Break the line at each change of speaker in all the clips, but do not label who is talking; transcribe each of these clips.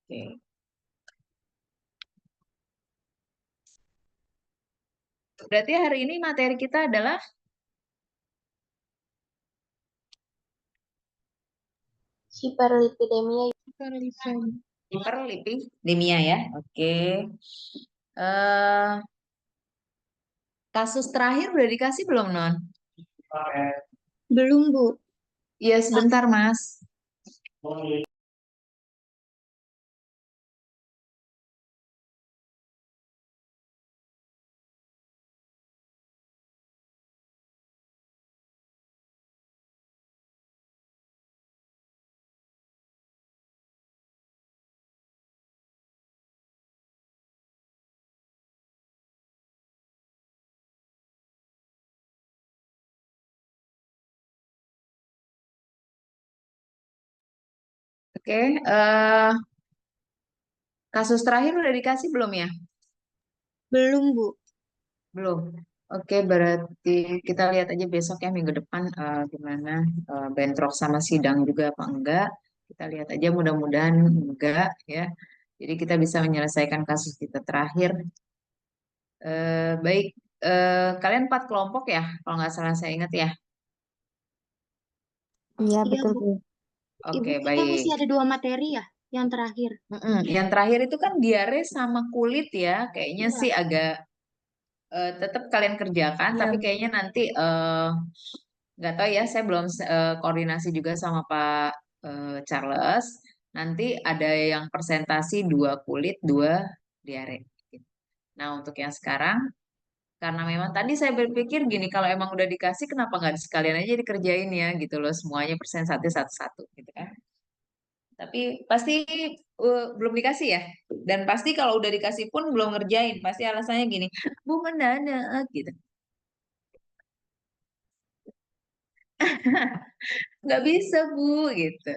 Oke. Berarti hari ini materi kita adalah
Hiperlipidemia.
hiperlipidemia ya. Oke. eh Kasus terakhir udah dikasih belum, Non?
Belum, Bu.
Iya, sebentar, Mas. Oke, kasus terakhir udah dikasih belum ya?
Belum, Bu.
Belum. Oke, berarti kita lihat aja besok ya minggu depan gimana bentrok sama sidang juga apa enggak. Kita lihat aja mudah-mudahan enggak ya. Jadi kita bisa menyelesaikan kasus kita terakhir. Baik, kalian 4 kelompok ya, kalau nggak salah saya ingat ya.
Iya,
Iya,
betul,
Bu.
Bu.
Ibu,
Oke,
kita masih
baik.
ada 2 materi ya, yang terakhir.
Yang terakhir itu kan diare sama kulit ya, kayaknya
Iya.
sih agak tetap kalian kerjakan,
Iya,
tapi
Bu.
kayaknya nanti nggak tahu ya, saya belum koordinasi juga sama Pak Charles. Nanti ada yang presentasi 2 kulit, 2 diare. Nah, untuk yang sekarang, karena memang tadi saya berpikir gini, kalau emang udah dikasih, kenapa nggak sekalian aja dikerjain ya, gitu loh, semuanya presentasi satu-satu, gitu kan. Tapi pasti belum dikasih ya. Dan pasti kalau udah dikasih pun belum ngerjain. Pasti alasannya gini, Bu mendadak gitu. Nggak bisa Bu gitu.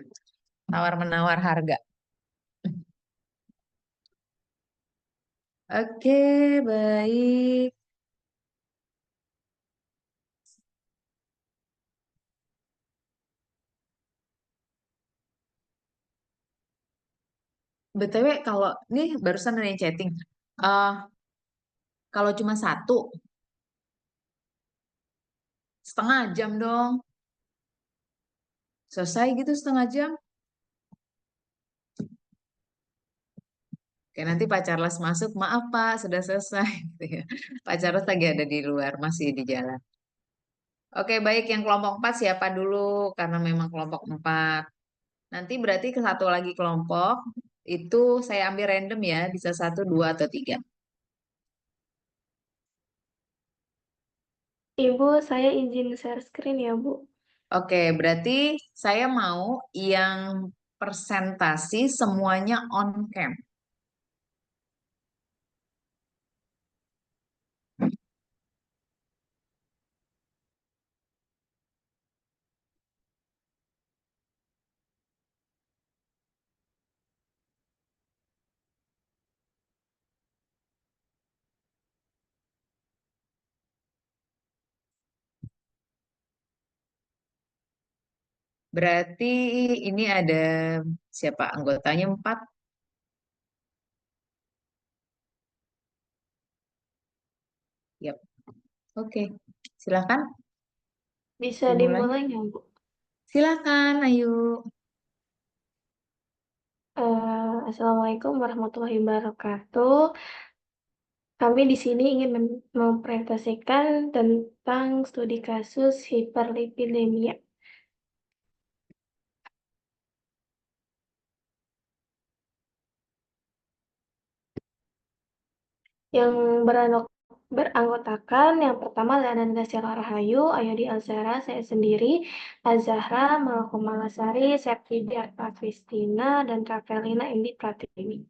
Tawar-menawar harga. Oke, baik. BTW kalau nih barusan ada yang chatting. eh Kalau cuma satu, 1/2 jam dong. Selesai gitu 1/2 jam. Kayak nanti Pak Charles masuk, maaf Pak, sudah selesai. Gitu ya. Pak Charles lagi ada di luar, masih di jalan. Oke, baik. Yang kelompok 4 siapa dulu? Karena memang kelompok 4. Nanti berarti ke satu lagi kelompok, itu saya ambil random ya, bisa 1, 2, atau 3.
Ibu, saya izin share screen ya, Bu.
Oke, berarti saya mau yang presentasi semuanya on cam. Berarti ini ada siapa anggotanya 4? Yap. Oke, silakan
Bisa
dimulai.
dimulai nggak, Bu?
Silakan, ayo.
Assalamualaikum warahmatullahi wabarakatuh. Kami di sini ingin mempresentasikan tentang studi kasus hiperlipidemia yang beranggotakan yang pertama Leonardo Sela Rahayu, Ayodi Alzara, saya sendiri, Azahra, Malkomalasari, Septidia Patristina, dan Ravelina Indi Pratiwi.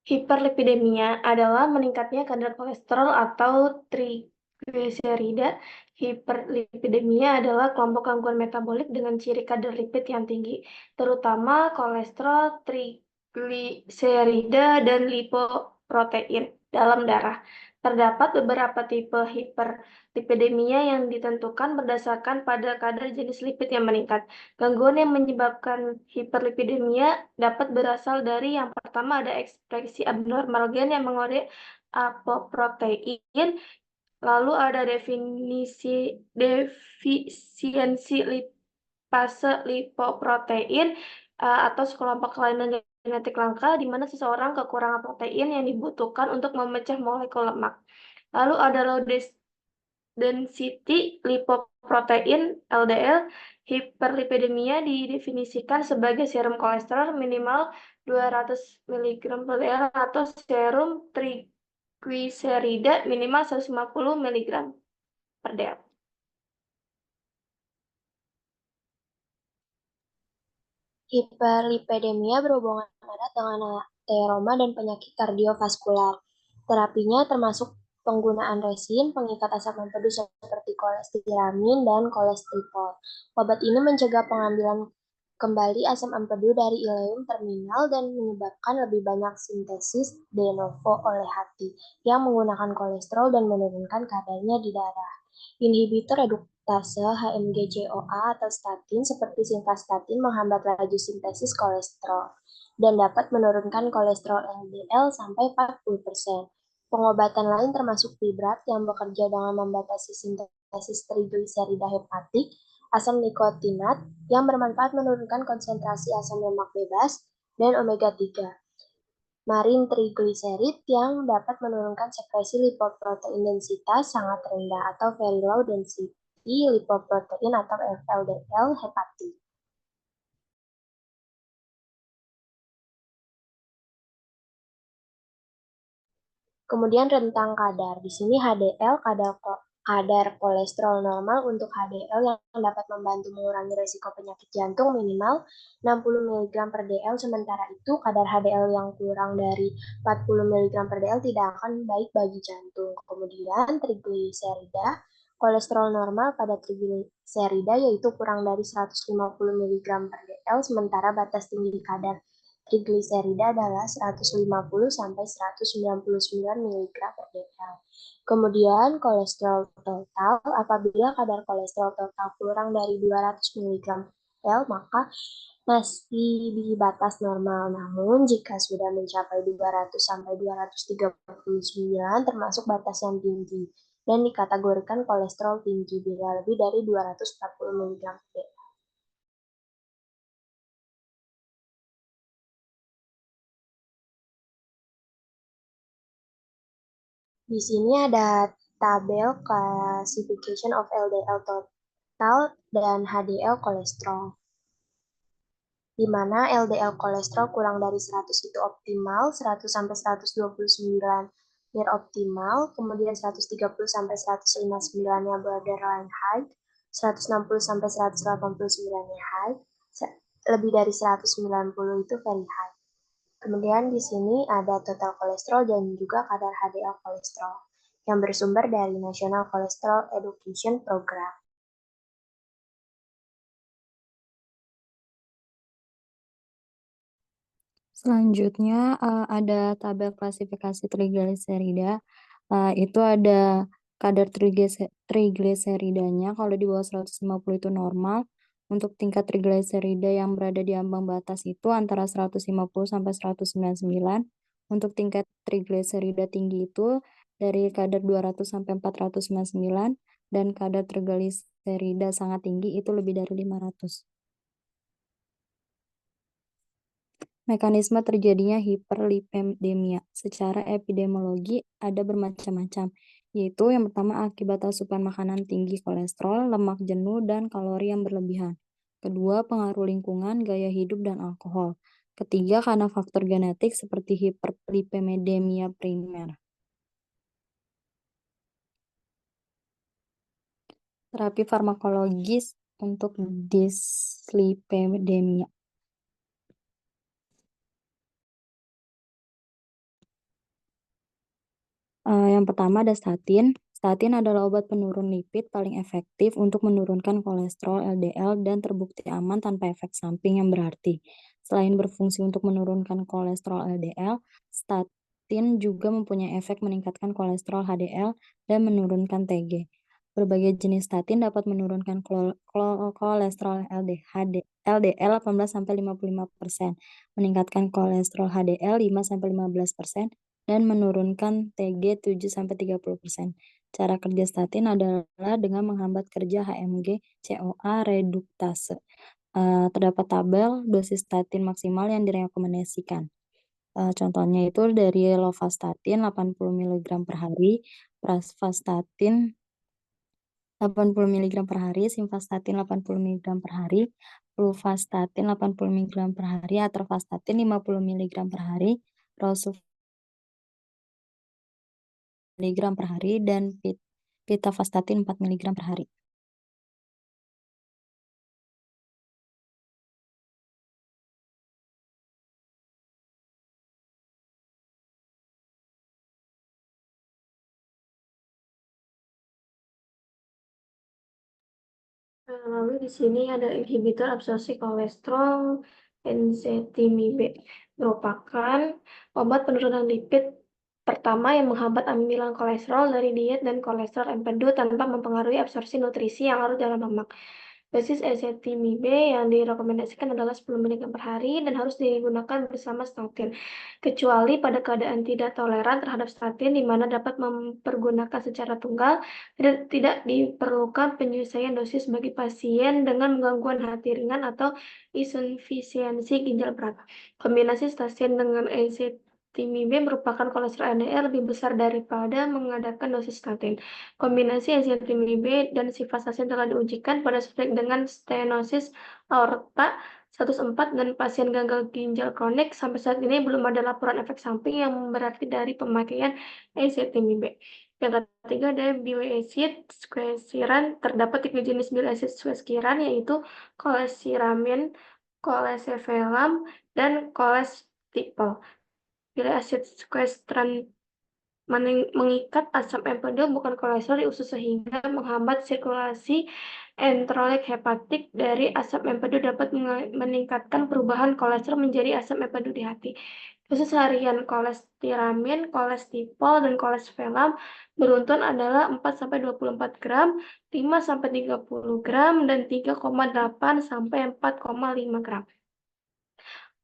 Hiperlipidemia adalah meningkatnya kadar kolesterol atau trigliserida. Hiperlipidemia adalah kelompok gangguan metabolik dengan ciri kadar lipid yang tinggi, terutama kolesterol, trigliserida, dan lipoprotein dalam darah. Terdapat beberapa tipe hiperlipidemia yang ditentukan berdasarkan pada kadar jenis lipid yang meningkat. Gangguan yang menyebabkan hiperlipidemia dapat berasal dari yang pertama ada ekspresi abnormal gen yang mengoreksi apoprotein, lalu ada defisiensi lipase lipoprotein atau sekelompok kelainan genetik langka di mana seseorang kekurangan protein yang dibutuhkan untuk memecah molekul lemak. Lalu ada low density lipoprotein (LDL). Hiperlipidemia didefinisikan sebagai serum kolesterol minimal 200 mg/dl atau serum trigliserida minimal 150 mg/dl.
Hiperlipidemia berhubungan erat dengan ateroma dan penyakit kardiovaskular. Terapinya termasuk penggunaan resin, pengikat asam empedu seperti kolestiramin dan kolestripol. Obat ini mencegah pengambilan kembali asam empedu dari ileum terminal dan menyebabkan lebih banyak sintesis de novo oleh hati yang menggunakan kolesterol dan menurunkan kadarnya di darah. Inhibitor reduktase HMG-CoA atau statin seperti simvastatin menghambat laju sintesis kolesterol dan dapat menurunkan kolesterol LDL sampai 40%. Pengobatan lain termasuk fibrat yang bekerja dengan membatasi sintesis trigliserida hepatik, asam nikotinat yang bermanfaat menurunkan konsentrasi asam lemak bebas, dan omega 3. Marin trigliserid yang dapat menurunkan sekresi lipoprotein densitas sangat rendah atau very low density lipoprotein atau VLDL hepatik. Kemudian rentang kadar. Di sini HDL kadar kolesterol normal untuk HDL yang dapat membantu mengurangi risiko penyakit jantung minimal 60 mg/dl, sementara itu kadar HDL yang kurang dari 40 mg/dl tidak akan baik bagi jantung. Kemudian trigliserida, kolesterol normal pada trigliserida yaitu kurang dari 150 mg/dl, sementara batas tinggi kadar trigliserida adalah 150 sampai 199 mg/dl. Kemudian kolesterol total, apabila kadar kolesterol total kurang dari 200 mg/dl, maka masih di batas normal. Namun jika sudah mencapai 200 sampai 239 termasuk batas yang tinggi dan dikategorikan kolesterol tinggi bila lebih dari 240 mg/dl. Di sini ada tabel classification of LDL total dan HDL kolesterol. Di mana LDL kolesterol kurang dari 100 itu optimal, 100 sampai 129 near optimal, kemudian 130 sampai 159-nya borderline high, 160 sampai 189-nya high, lebih dari 190 itu very high. Kemudian di sini ada total kolesterol dan juga kadar HDL kolesterol yang bersumber dari National Cholesterol Education Program.
Selanjutnya ada tabel klasifikasi trigliserida. Itu ada kadar trigliseridanya kalau di bawah 150 itu normal. Untuk tingkat trigliserida yang berada di ambang batas itu antara 150 sampai 199. Untuk tingkat trigliserida tinggi itu dari kadar 200 sampai 499 dan kadar trigliserida sangat tinggi itu lebih dari 500. Mekanisme terjadinya hiperlipidemia secara epidemiologi ada bermacam-macam, yaitu yang pertama akibat asupan makanan tinggi kolesterol, lemak jenuh, dan kalori yang berlebihan. Kedua, pengaruh lingkungan, gaya hidup, dan alkohol. Ketiga, karena faktor genetik seperti hiperlipidemia primer. Terapi farmakologis untuk dislipidemia. Yang pertama ada statin. Statin adalah obat penurun lipid paling efektif untuk menurunkan kolesterol LDL dan terbukti aman tanpa efek samping yang berarti. Selain berfungsi untuk menurunkan kolesterol LDL, statin statin juga mempunyai efek meningkatkan kolesterol HDL dan menurunkan TG. Berbagai jenis statin dapat menurunkan kolesterol LDL 18-55%, meningkatkan kolesterol HDL 5-15%, dan menurunkan TG 7-30%. Cara kerja statin adalah dengan menghambat kerja HMG CoA reduktase. Terdapat tabel dosis statin maksimal yang direkomendasikan. Contohnya itu dari lovastatin 80 mg per hari, pravastatin 80 mg per hari, simvastatin 80 mg per hari, fluvastatin 80 mg per hari, atorvastatin 50 mg per hari, rosuvastatin mg per hari, dan pitavastatin 4 mg per hari.
Lalu di sini ada inhibitor absorpsi kolesterol, enzatimib, merupakan obat penurunan lipid pertama yang menghambat ampilan kolesterol dari diet dan kolesterol empedu tanpa mempengaruhi absorpsi nutrisi yang larut dalam lemak. Dosis ezetimibe yang direkomendasikan adalah 10 mg per hari dan harus digunakan bersama statin, kecuali pada keadaan tidak toleran terhadap statin di mana dapat mempergunakan secara tunggal, tidak diperlukan penyesuaian dosis bagi pasien dengan gangguan hati ringan atau insufisiensi ginjal berat. Kombinasi statin dengan ezetimibe merupakan kolesterol LDL lebih besar daripada mengadakan dosis statin. Kombinasi ezetimibe dan simvastatin telah diujikan pada subjek dengan stenosis aorta status 4 dan pasien gagal ginjal kronik. Sampai saat ini belum ada laporan efek samping yang berarti dari pemakaian ezetimibe. Yang ketiga ada bile acid squalene. Terdapat 3 jenis bile acid squalene, yaitu kolesiramin, kolesevelam, dan kolestipol. Bile acid squalene mengikat asam empedu bukan kolesterol di usus sehingga menghambat sirkulasi enterolit hepatik dari asam empedu dapat meningkatkan perubahan kolesterol menjadi asam empedu di hati. Dosis harian kolestiramin, kolestipol, dan kolesvelam beruntun adalah 4-24 gram, 5-30 gram, dan 3,8-4,5 gram.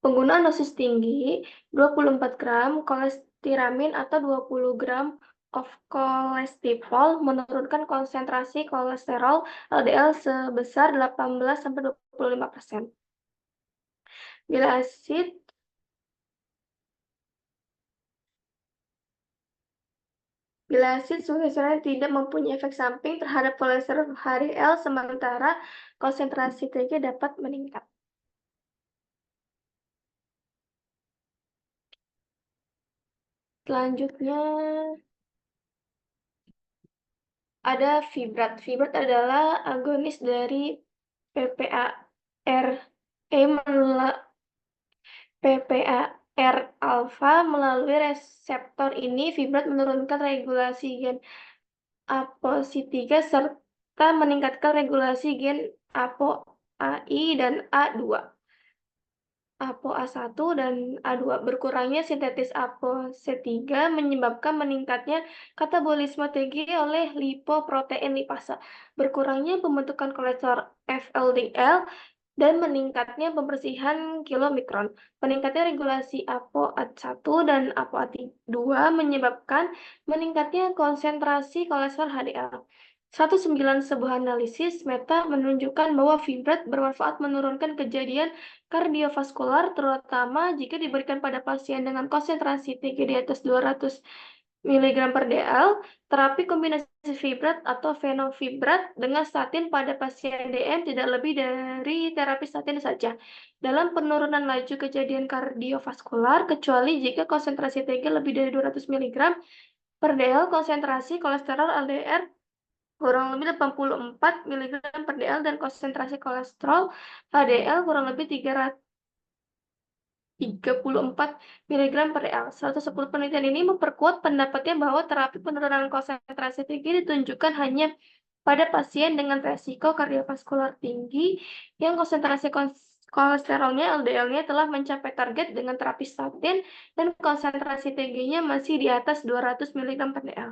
Penggunaan dosis tinggi 24 gram kolestiramin atau 20 gram of kolestipol menurunkan konsentrasi kolesterol LDL sebesar 18-25%. Bila acid squalene tidak mempunyai efek samping terhadap kolesterol HDL, sementara konsentrasi TG dapat meningkat. Selanjutnya ada fibrat. Fibrat adalah agonis dari PPAR alfa. Melalui reseptor ini, fibrat menurunkan regulasi gen ApoC3 serta meningkatkan regulasi gen ApoA1 dan A2. ApoA1 dan A2. Berkurangnya sintetis ApoC3 menyebabkan meningkatnya katabolisme TG oleh lipoprotein lipasa, berkurangnya pembentukan kolesterol FLDL, dan meningkatnya pembersihan kilomikron. Meningkatnya regulasi ApoA1 dan ApoA2 menyebabkan meningkatnya konsentrasi kolesterol HDL. 19 sebuah analisis meta menunjukkan bahwa fibrat bermanfaat menurunkan kejadian kardiovaskular, terutama jika diberikan pada pasien dengan konsentrasi TG di atas 200 mg per dl. Terapi kombinasi fibrat atau fenofibrat dengan statin pada pasien DM tidak lebih dari terapi statin saja dalam penurunan laju kejadian kardiovaskular, kecuali jika konsentrasi TG lebih dari 200 mg per dl. Konsentrasi kolesterol LDL kurang lebih 84 mg per dl dan konsentrasi kolesterol HDL kurang lebih 34 mg per dl. 110 penelitian ini memperkuat pendapatnya bahwa terapi penurunan konsentrasi tinggi ditunjukkan hanya pada pasien dengan resiko kardiovaskular tinggi yang konsentrasi kolesterolnya LDL-nya telah mencapai target dengan terapi statin dan konsentrasi TG-nya masih di atas 200 mg per dl.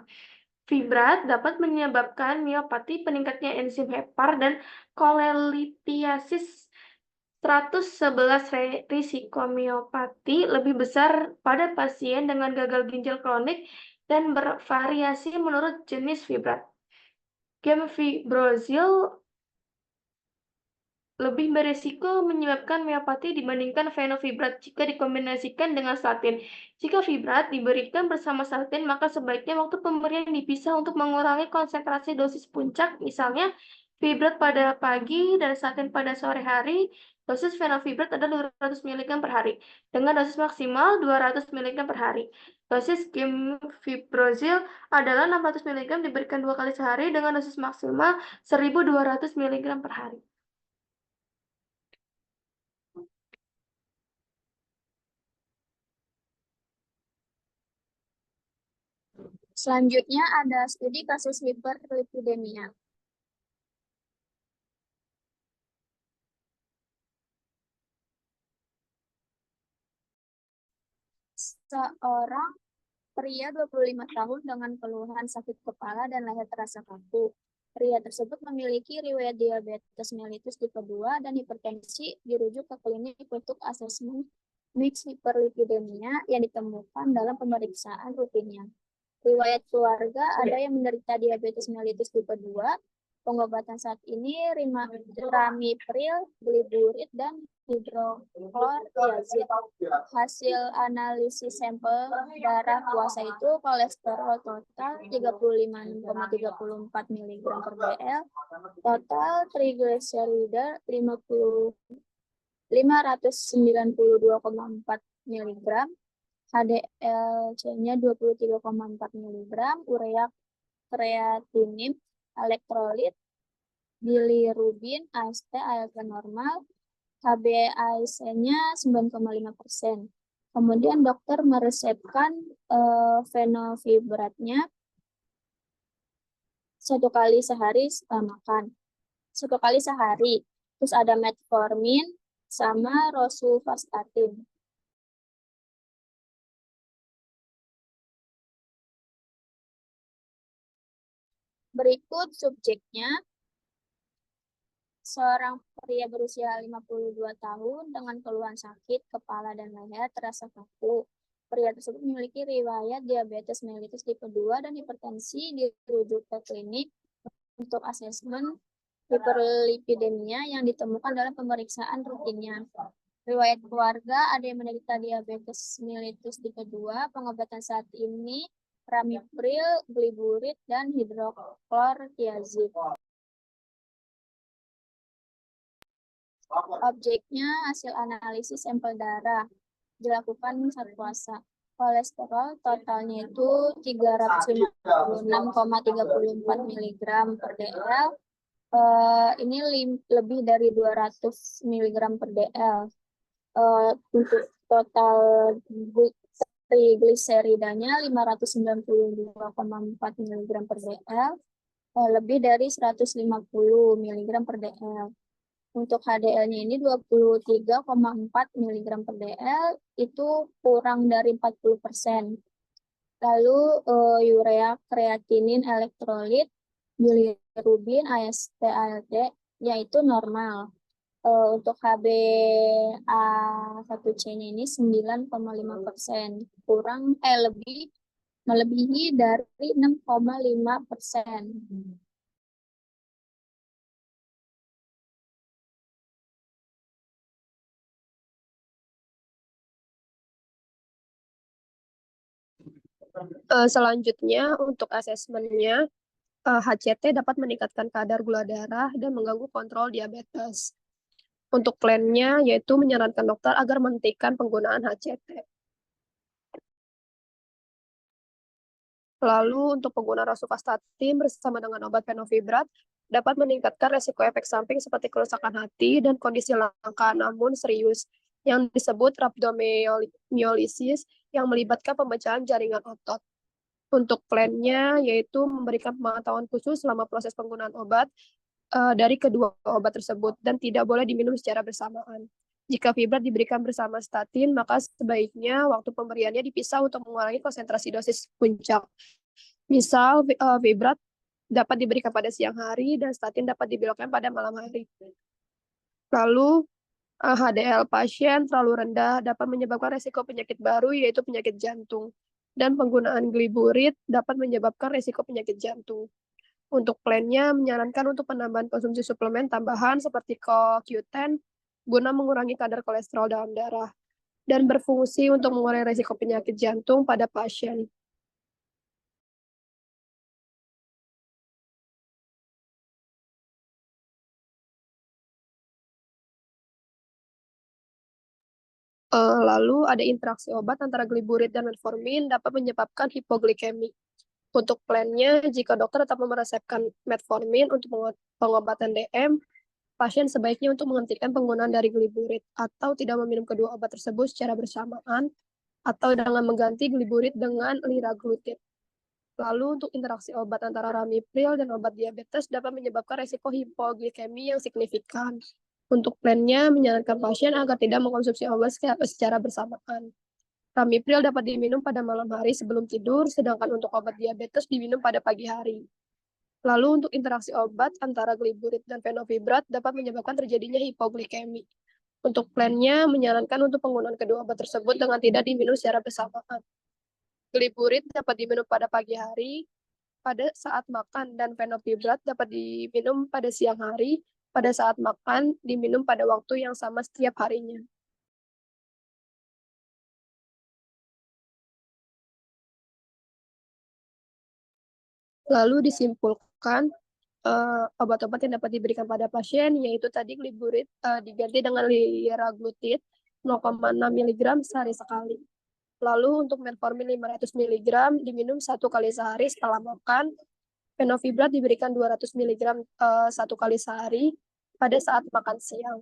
Fibrat dapat menyebabkan miopati, peningkatnya enzim hepar, dan kolelitiasis 111. Risiko miopati lebih besar pada pasien dengan gagal ginjal kronik dan bervariasi menurut jenis fibrat. Gemfibrozil lebih berisiko menyebabkan miopati dibandingkan fenofibrat jika dikombinasikan dengan statin. Jika fibrat diberikan bersama statin, maka sebaiknya waktu pemberian dipisah untuk mengurangi konsentrasi dosis puncak, misalnya fibrat pada pagi dan statin pada sore hari. Dosis fenofibrat adalah 200 mg per hari, dengan dosis maksimal 200 mg per hari. Dosis gemfibrozil adalah 600 mg diberikan 2 kali sehari dengan dosis maksimal 1200 mg per hari.
Selanjutnya ada studi kasus hiperlipidemia. Seorang pria 25 tahun dengan keluhan sakit kepala dan leher terasa kaku. Pria tersebut memiliki riwayat diabetes mellitus tipe 2 dan hipertensi, dirujuk ke klinik untuk asesmen mixed hiperlipidemia yang ditemukan dalam pemeriksaan rutinnya. Riwayat keluarga ada yang menderita diabetes mellitus tipe 2. Pengobatan saat ini ramipril, gliburit, dan hidroklortiazid. Hasil analisis sampel darah puasa itu kolesterol total 35,34 mg per dl, total trigliserida 592,4 mg, HDL-C-nya 23,4 mg, urea kreatinin, elektrolit, bilirubin, AST, ALT normal, HbA1c-nya 9,5%. Kemudian dokter meresepkan fenofibratnya 1 kali sehari makan. 1 kali sehari. Terus ada metformin sama rosuvastatin. Berikut subjeknya. Seorang pria berusia 52 tahun dengan keluhan sakit kepala dan leher terasa kaku. Pria tersebut memiliki riwayat diabetes mellitus tipe 2 dan hipertensi, dirujuk ke klinik untuk asesmen hiperlipidemia yang ditemukan dalam pemeriksaan rutinnya. Riwayat keluarga ada yang menderita diabetes mellitus tipe 2, pengobatan saat ini ramipril, gliburit, dan hidroklortiazid. Objeknya hasil analisis sampel darah dilakukan saat puasa. Kolesterol totalnya itu 356,34 mg per dl. Ini lebih dari 200 mg per dl. Untuk total trigliseridanya 592,4 mg per dl, lebih dari 150 mg per dl. Untuk HDL-nya ini 23,4 mg per dl, itu kurang dari 40%. Lalu urea kreatinin, elektrolit, bilirubin, AST, ALT, yaitu normal. Untuk HbA1c-nya ini 9,5%, melebihi dari 6,5%.
Selanjutnya untuk asesmennya, HCT dapat meningkatkan kadar gula darah dan mengganggu kontrol diabetes. Untuk plannya yaitu menyarankan dokter agar menghentikan penggunaan HCT. Lalu untuk pengguna rosuvastatin bersama dengan obat fenofibrat dapat meningkatkan resiko efek samping seperti kerusakan hati dan kondisi langka namun serius yang disebut rhabdomyolysis yang melibatkan pemecahan jaringan otot. Untuk plannya yaitu memberikan pemantauan khusus selama proses penggunaan obat dari kedua obat tersebut dan tidak boleh diminum secara bersamaan. Jika fibrat diberikan bersama statin, maka sebaiknya waktu pemberiannya dipisah untuk mengurangi konsentrasi dosis puncak. Misal, fibrat dapat diberikan pada siang hari dan statin dapat diberikan pada malam hari. Lalu, HDL pasien terlalu rendah dapat menyebabkan resiko penyakit baru, yaitu penyakit jantung. Dan penggunaan gliburit dapat menyebabkan resiko penyakit jantung. Untuk plannya, menyarankan untuk penambahan konsumsi suplemen tambahan seperti CoQ10 guna mengurangi kadar kolesterol dalam darah dan berfungsi untuk mengurangi risiko penyakit jantung pada pasien. Lalu ada interaksi obat antara gliburit dan metformin dapat menyebabkan hipoglikemi. Untuk plannya, jika dokter tetap meresepkan metformin untuk pengobatan DM, pasien sebaiknya untuk menghentikan penggunaan dari gliburit atau tidak meminum kedua obat tersebut secara bersamaan atau dengan mengganti gliburit dengan liraglutid. Lalu untuk interaksi obat antara ramipril dan obat diabetes dapat menyebabkan resiko hipoglikemi yang signifikan. Untuk plannya, menyarankan pasien agar tidak mengkonsumsi obat secara bersamaan. Ramipril dapat diminum pada malam hari sebelum tidur, sedangkan untuk obat diabetes diminum pada pagi hari. Lalu untuk interaksi obat antara gliburit dan fenofibrat dapat menyebabkan terjadinya hipoglikemi. Untuk plannya, menyarankan untuk penggunaan kedua obat tersebut dengan tidak diminum secara bersamaan. Gliburit dapat diminum pada pagi hari, pada saat makan, dan fenofibrat dapat diminum pada siang hari, pada saat makan, diminum pada waktu yang sama setiap harinya. Lalu disimpulkan, obat-obat yang dapat diberikan pada pasien, yaitu tadi gliburit diganti dengan liraglutid 0,6 mg sehari sekali. Lalu untuk metformin 500 mg diminum 1 kali sehari setelah makan. Fenofibrat diberikan 200 mg 1 kali sehari pada saat makan siang.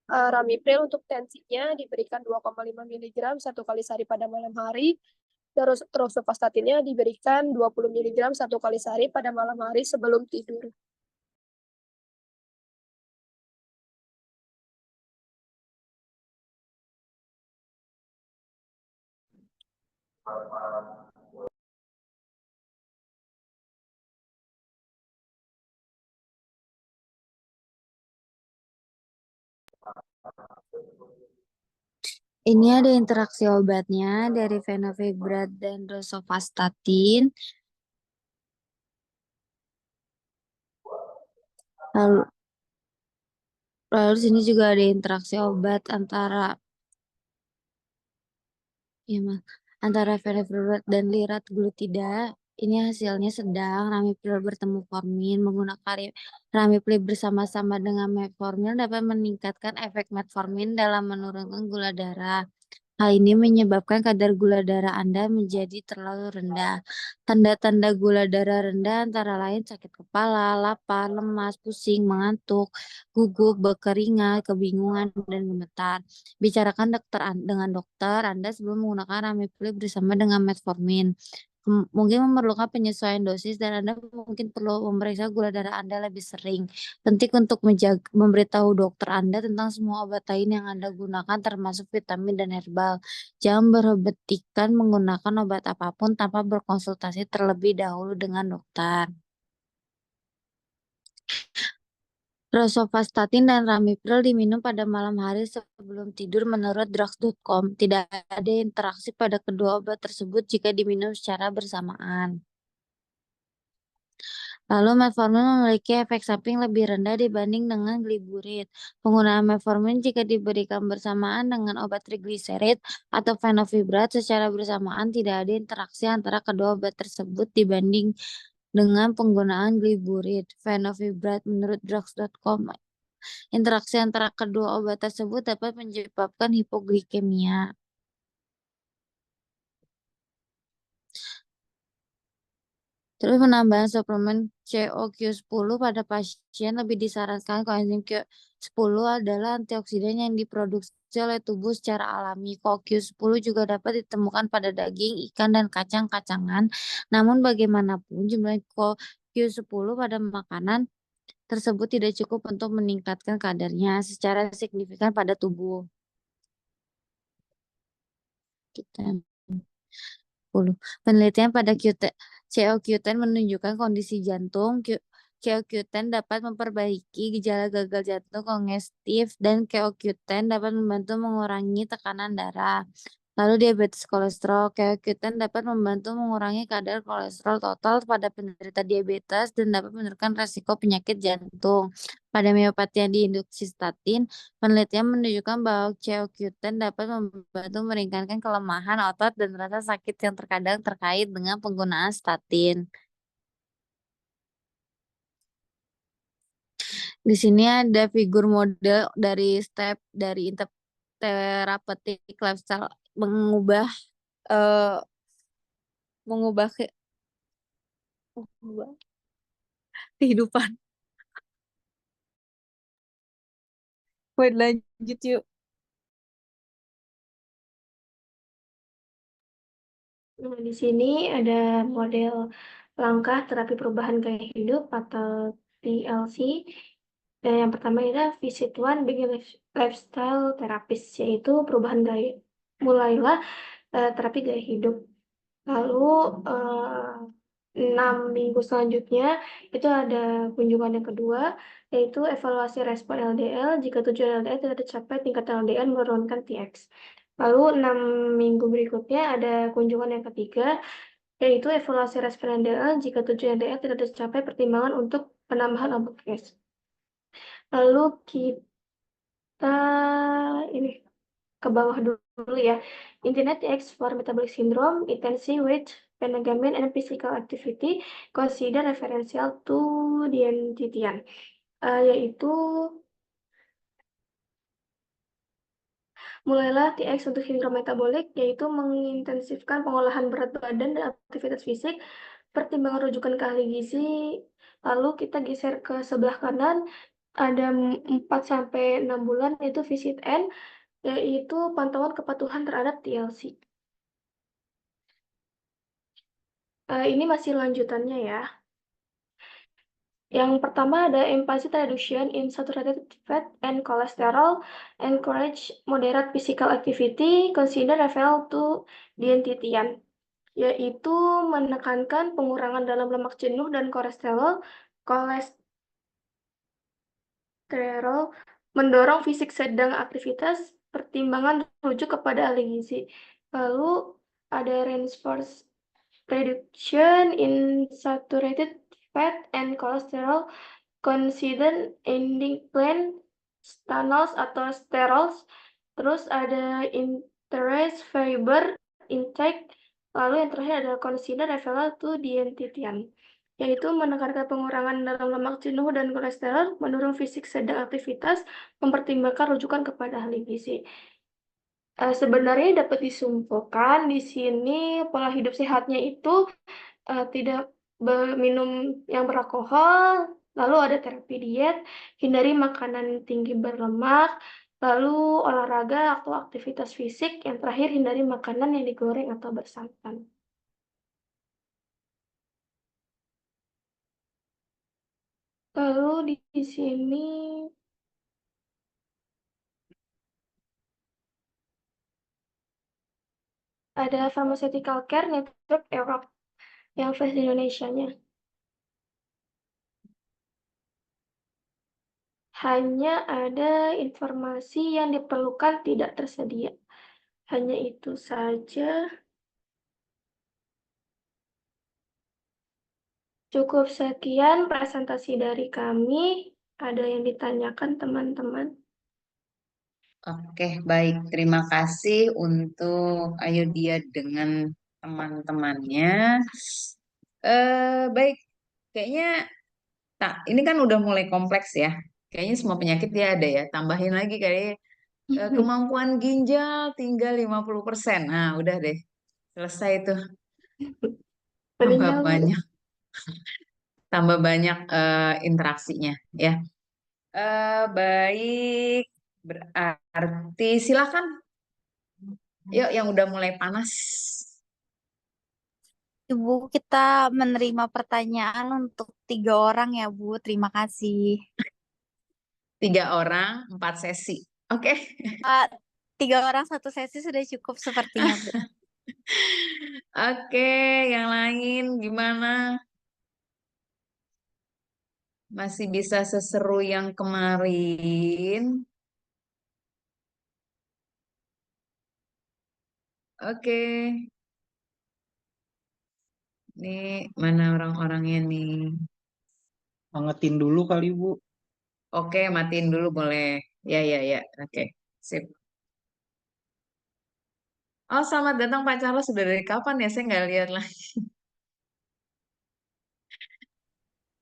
Ramipril untuk tensinya diberikan 2,5 mg 1 kali sehari pada malam hari. Terus rosuvastatinnya diberikan 20 mg 1 kali sehari pada malam hari sebelum tidur.
Ini ada interaksi obatnya dari fenofibrat dan rosuvastatin. Lalu sini juga ada interaksi obat antara antara fenofibrat dan liraglutida. Ini hasilnya sedang. Ramipril bertemu formin menggunakan ramipril bersama-sama dengan metformin dapat meningkatkan efek metformin dalam menurunkan gula darah. Hal ini menyebabkan kadar gula darah Anda menjadi terlalu rendah. Tanda-tanda gula darah rendah antara lain sakit kepala, lapar, lemas, pusing, mengantuk, gugup, berkeringat, kebingungan, dan gemetar. Bicarakan dengan dokter Anda sebelum menggunakan ramipril bersama dengan metformin. Mungkin memerlukan penyesuaian dosis dan Anda mungkin perlu memeriksa gula darah Anda lebih sering. Penting untuk memberitahu dokter Anda tentang semua obat lain yang Anda gunakan termasuk vitamin dan herbal. Jangan berhentikan menggunakan obat apapun tanpa berkonsultasi terlebih dahulu dengan dokter. Rosuvastatin dan ramipril diminum pada malam hari sebelum tidur menurut drugs.com. Tidak ada interaksi pada kedua obat tersebut jika diminum secara bersamaan. Lalu metformin memiliki efek samping lebih rendah dibanding dengan gliburit. Penggunaan metformin jika diberikan bersamaan dengan obat trigliserid atau fenofibrat secara bersamaan tidak ada interaksi antara kedua obat tersebut dibanding dengan penggunaan gliburit. Fenofibrat menurut drugs.com. Interaksi antara kedua obat tersebut dapat menyebabkan hipoglikemia. Terus penambahan suplemen CoQ10 pada pasien lebih disarankan. Koenzim Q10 adalah antioksidan yang diproduksi oleh tubuh secara alami. CoQ10 juga dapat ditemukan pada daging, ikan, dan kacang-kacangan. Namun bagaimanapun jumlah CoQ10 pada makanan tersebut tidak cukup untuk meningkatkan kadarnya secara signifikan pada tubuh. penyakitan. 10. Penelitian pada COQ10 menunjukkan kondisi jantung. COQ10 dapat memperbaiki gejala gagal jantung kongestif dan COQ10 dapat membantu mengurangi tekanan darah. Lalu diabetes kolesterol. COQ10 dapat membantu mengurangi kadar kolesterol total pada penderita diabetes dan dapat menurunkan resiko penyakit jantung. Pada miopati yang diinduksi statin, penelitian menunjukkan bahwa COQ10 dapat membantu meringankan kelemahan otot dan rasa sakit yang terkadang terkait dengan penggunaan statin. Di sini ada figur model dari step dari therapeutic lifestyle mengubah eh, mengubah kehidupan. Wait, lanjut yuk.
Nah, di sini ada model langkah terapi perubahan gaya hidup atau TLC. Dan yang pertama adalah Visit One Begin Lifestyle Therapist, yaitu perubahan gaya. Mulailah terapi gaya hidup. Lalu 6 minggu selanjutnya itu ada kunjungan yang kedua, yaitu evaluasi respon LDL. Jika tujuan LDL tidak tercapai, tingkat LDL menurunkan TX. Lalu 6 minggu berikutnya ada kunjungan yang ketiga, yaitu evaluasi respon LDL. Jika tujuan LDL tidak tercapai, pertimbangan untuk penambahan obat gas. Lalu kita ini ke bawah dulu ya. Internet X for metabolic syndrome, intensity, weight, management, and physical activity consider referential to dietitian, yaitu mulailah TX untuk sindrom metabolik, yaitu mengintensifkan pengolahan berat badan dan aktivitas fisik, pertimbangan rujukan ke ahli gizi. Lalu kita geser ke sebelah kanan, ada 4-6 bulan, yaitu Visit N, yaitu pantauan kepatuhan terhadap TLC. Ini masih lanjutannya ya. Yang pertama ada implicit reduction in saturated fat and cholesterol, encourage moderate physical activity, consider referral to dietitian, yaitu menekankan pengurangan dalam lemak jenuh dan kolesterol, mendorong fisik sedang aktivitas, pertimbangan rujuk kepada ahli gizi. Lalu ada reinforce reduction in saturated fat and cholesterol, consider ending plan stanols atau sterols. Terus ada interest fiber intake. Lalu yang terakhir ada consider referral to dietitian, yaitu menekankan pengurangan dalam lemak jenuh dan kolesterol, mendorong fisik sedang aktivitas, mempertimbangkan rujukan kepada ahli gizi. Sebenarnya dapat disimpulkan di sini pola hidup sehatnya itu tidak minum yang beralkohol, lalu ada terapi diet, hindari makanan tinggi berlemak, lalu olahraga atau aktivitas fisik, yang terakhir hindari makanan yang digoreng atau bersantan. Lalu di sini ada Pharmaceutical Care Network Europe yang versi Indonesianya. Hanya ada informasi yang diperlukan tidak tersedia. Hanya itu saja. Cukup sekian presentasi dari kami. Ada yang ditanyakan teman-teman?
Oke, baik. Terima kasih untuk Ayodhya dengan teman-temannya. Baik, kayaknya ini kan udah mulai kompleks ya. Kayaknya semua penyakit dia ada ya. Tambahin lagi kayak kemampuan ginjal tinggal 50%. Nah, udah deh. Selesai itu. Tambah
Meninggal, Bu.
banyak. Tambah banyak interaksinya ya. Baik, berarti silakan. Yuk, yang udah mulai panas.
Ibu, kita menerima pertanyaan untuk 3 orang ya, Bu. Terima kasih.
3 orang, 4 sesi. Oke.
3 orang satu sesi sudah cukup sepertinya, Bu.
Oke, yang lain gimana? Masih bisa seseru yang kemarin? Oke, nih mana orang-orangnya nih?
Angetin dulu kali Bu.
Oke, matiin dulu boleh. Ya, ya, ya. Oke, sip. Oh, selamat datang Pak Charles. Sudah dari kapan ya? Saya nggak lihat lagi.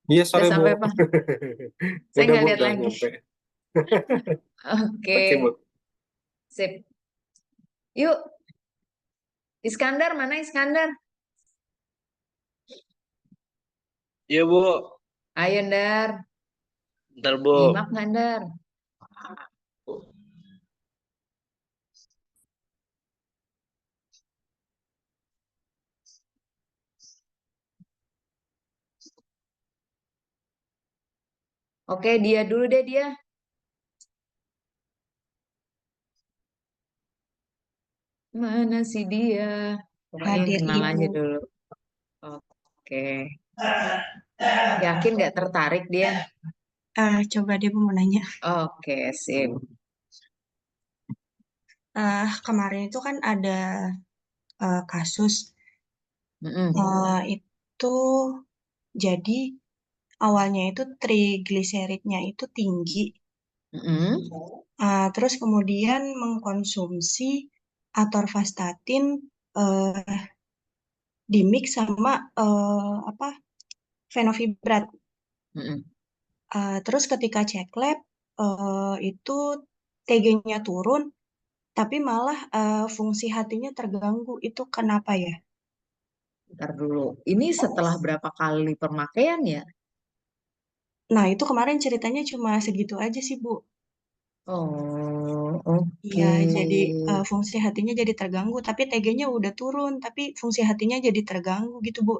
Iya
Udah
sore Bu.
sampai Pak? Saya
Udah
nggak
Bu,
lihat
udah
lagi.
nyampe.
Oke,
Oke Bu.
sip. Yuk, Iskandar, mana Iskandar?
Iya, Bu.
Ayo, Ndar.
Bentar, Bu.
Nyimak nggak, Ndar? Oke, dia dulu deh dia. Mana sih dia? Pokoknya yang
Hadir
kenal aja
Ibu.
dulu. Oke. Yakin nggak tertarik dia?
Coba deh Bu mau nanya.
Oke, sip.
Kemarin itu kan ada kasus
Mm-mm,
itu jadi awalnya itu trigliseridnya itu tinggi,
mm-mm,
terus kemudian mengkonsumsi atorvastatin dimix sama apa fenofibrat.
mm-mm.
Terus ketika cek lab itu TG-nya turun, tapi malah fungsi hatinya terganggu. Itu kenapa ya?
Ntar dulu. Ini setelah berapa kali pemakaian ya?
Nah, itu kemarin ceritanya cuma segitu aja sih, Bu.
Oh, oke.
Iya, jadi fungsi hatinya jadi terganggu, tapi TG-nya udah turun, tapi fungsi hatinya jadi terganggu gitu, Bu.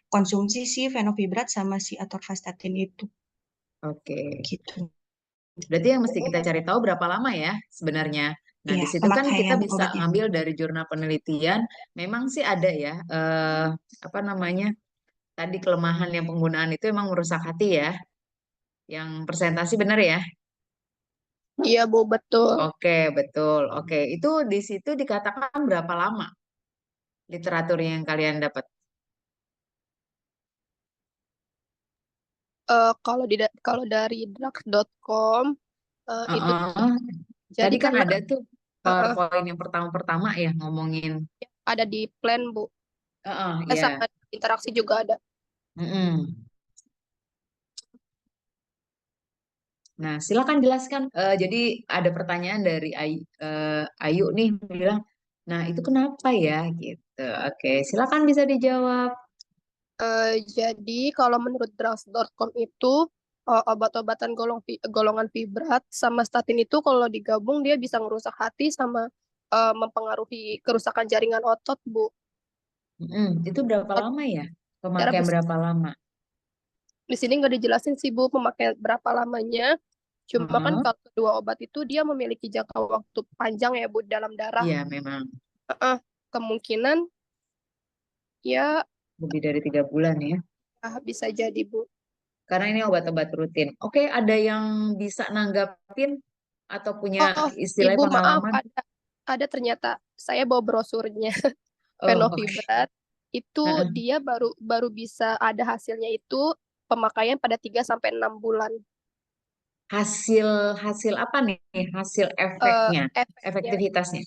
Konsumsi si fenofibrat sama si atorvastatin itu,
Oke.
gitu.
Berarti yang mesti kita cari tahu berapa lama ya sebenarnya. Nah,
Iya,
di situ kan kita
pemakaian
bisa
obatnya.
ngambil dari jurnal penelitian. Memang sih ada ya, apa namanya? Tadi kelemahan yang penggunaan itu emang merusak hati ya. Yang presentasi benar ya?
Iya, Bu, betul.
Oke, betul. Oke, itu di situ dikatakan berapa lama literatur yang kalian dapat?
Kalau dari drugs.com itu
Heeh.
jadi
Tadi kan
karena
ada tuh
uh,
PowerPoint yang pertama-pertama ya ngomongin.
ada di plan, Bu.
Heeh, ya.
Sama interaksi juga ada.
Mm-mm. Nah, silakan jelaskan. Jadi ada pertanyaan dari Ayu nih bilang, nah itu kenapa ya gitu. Oke, silakan bisa dijawab.
Jadi kalau menurut drugs.com itu obat-obatan golongan fibrat sama statin itu kalau digabung dia bisa merusak hati sama mempengaruhi kerusakan jaringan otot, Bu.
Itu berapa
Oh,
lama ya?
Cara
Pemakaian berapa lama?
di sini nggak dijelasin sih, Bu, pemakaian berapa lamanya. Cuma kan
Heeh.
kalau kedua obat itu dia memiliki jangka waktu panjang ya, Bu, dalam darah.
Iya, memang
Eh, Kemungkinan ya
lebih dari 3 bulan ya.
bisa jadi, Bu.
Karena ini obat-obat rutin. Oke, ada yang bisa nanggapin atau punya
Oh,
istilahnya
Ibu, maaf,
pengalaman?
ada ternyata. Saya bawa brosurnya.
Oh, oke.
Fenofibrat itu
Heeh.
dia baru baru bisa ada hasilnya itu pemakaian pada 3 sampai 6 bulan.
Hasil hasil apa nih? Hasil
Eh,
efeknya,
Efeknya
efektivitasnya.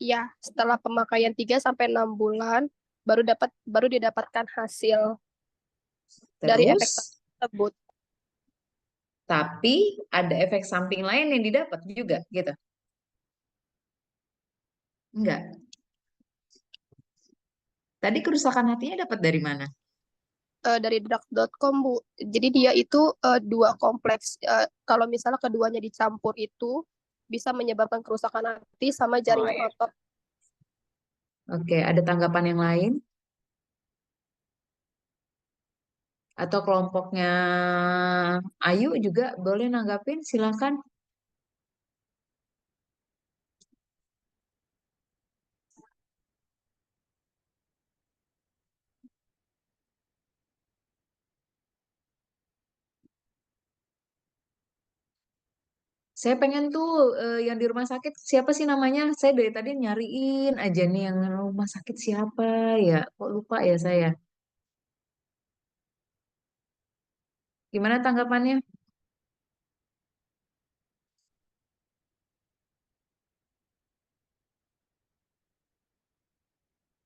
ya setelah pemakaian 3 sampai 6 bulan baru didapatkan hasil dari efek
Terus,
tersebut.
tapi ada efek samping lain yang didapat juga gitu. Enggak. Tadi kerusakan hatinya dapat dari mana?
Dari drug.com, Bu. Jadi dia itu dua kompleks. Kalau misalnya keduanya dicampur itu bisa menyebabkan kerusakan hati sama
Oh
jaringan
ya.
otot.
Oke, ada tanggapan yang lain? Atau kelompoknya Ayu juga boleh nanggapin, silakan. Saya pengen tuh yang di rumah sakit siapa sih namanya? Saya dari tadi nyariin aja nih yang rumah sakit siapa ya? Kok lupa ya saya? Gimana tanggapannya?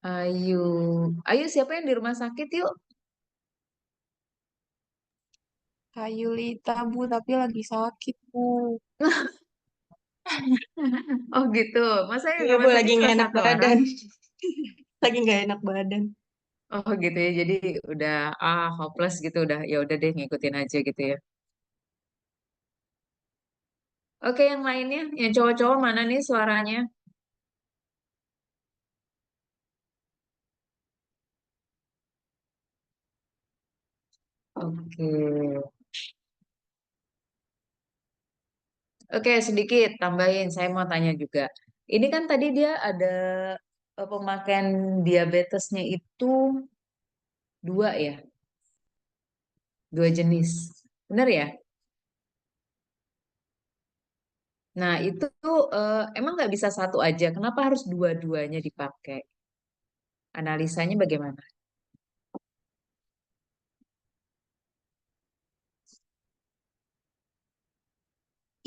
Ayo, ayo siapa yang di rumah sakit yuk?
Ayu Lita, Bu, tapi lagi sakit, Bu.
Oh gitu. Masa yang di
Iya, Bu,
rumah sakit
lagi
cuma
nggak enak
satu orang?
badan. Lagi nggak enak badan.
Oh gitu ya. Jadi udah hopeless gitu udah ya udah deh ngikutin aja gitu ya. Oke, yang lainnya, yang cowok-cowok mana nih suaranya? Oke. Oke, sedikit tambahin. Saya mau tanya juga. Ini kan tadi dia ada pemakaian diabetesnya itu dua ya, dua jenis. Benar ya? Nah, itu tuh emang nggak bisa satu aja. Kenapa harus dua-duanya dipakai? Analisanya bagaimana?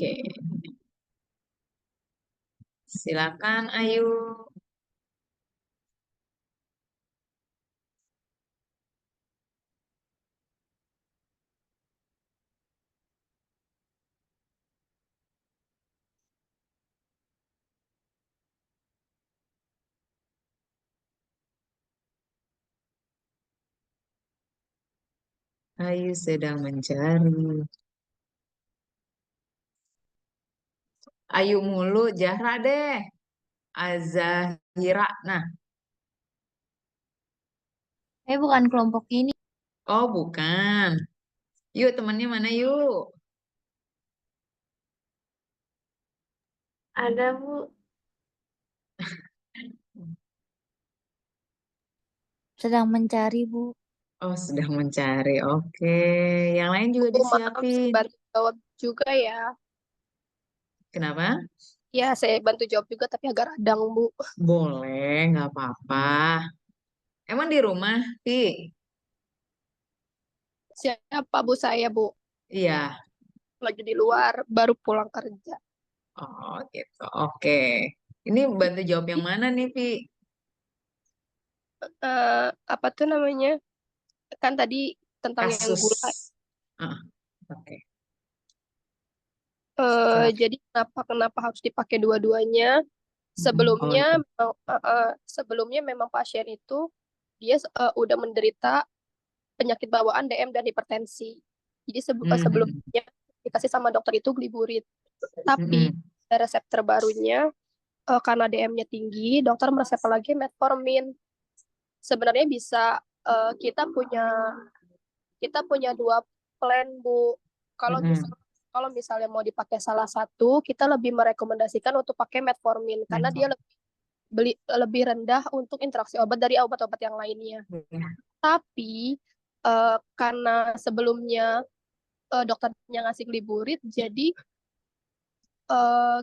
Oke, silakan Ayu. Ayu sedang mencari. Ayu mulu, Zahra deh. Azahira. Nah,
Bukan kelompok ini.
oh bukan. Yuk temannya mana yuk?
Ada, Bu.
Sedang mencari, Bu.
Oh, sedang mencari. Oke. Yang lain juga
Bu, maaf, saya
disiapin.
bantu jawab juga ya.
Kenapa?
Ya, saya bantu jawab juga, tapi agak radang, Bu.
Boleh, nggak apa-apa. Emang di rumah, Pi?
Siapa, Bu, saya, Bu?
Iya.
Lagi di luar, baru pulang kerja.
Oh, gitu. Oke. Ini bantu jawab yang mana nih, Pi?
Apa tuh namanya? Kan tadi tentang yang
Kasus.
gula.
Ah, oke.
Jadi kenapa harus dipakai dua-duanya?
Oh,
Sebelumnya,
itu.
sebelumnya memang pasien itu dia udah menderita penyakit bawaan DM dan hipertensi. Jadi
Mhm.
sebelumnya dikasih sama dokter itu gliburit. Tapi
Mhm.
resep terbarunya karena DM-nya tinggi, dokter meresep lagi metformin. Sebenarnya bisa kita punya dua plan, Bu. Kalau misal
Mhm.
kalau misalnya mau dipakai salah satu, kita lebih merekomendasikan untuk pakai metformin karena dia lebih rendah untuk interaksi obat dari obat-obat yang lainnya. Tapi karena sebelumnya dokternya ngasih gliburit, jadi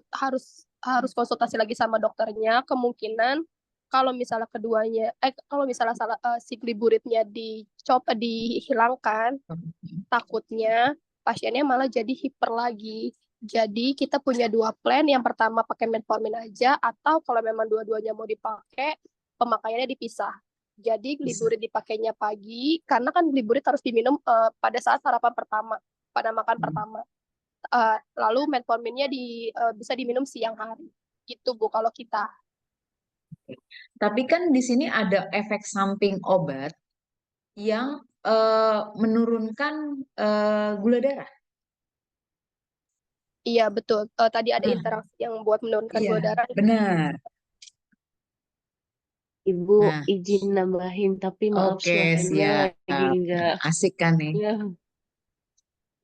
harus harus konsultasi lagi sama dokternya. Kemungkinan kalau misalnya si gliburitnya dihilangkan, takutnya pasiennya malah jadi hiper lagi. Jadi kita punya dua plan. Yang pertama pakai metformin aja, atau kalau memang dua-duanya mau dipakai, pemakaiannya dipisah. Jadi gliburit dipakainya pagi, karena kan gliburit harus diminum pada saat sarapan pertama, pada makan pertama. Lalu metforminnya bisa diminum siang hari. Gitu, Bu, kalau kita.
Tapi kan di sini ada efek samping obat yang menurunkan gula darah.
Iya, betul. Tadi ada
Nah,
interaksi yang buat menurunkan
iya,
gula darah.
benar.
Ibu
Nah,
izin nambahin, tapi maaf
oke,
suaranya
siap.
lagi enggak.
Asik kan nih?
Ya,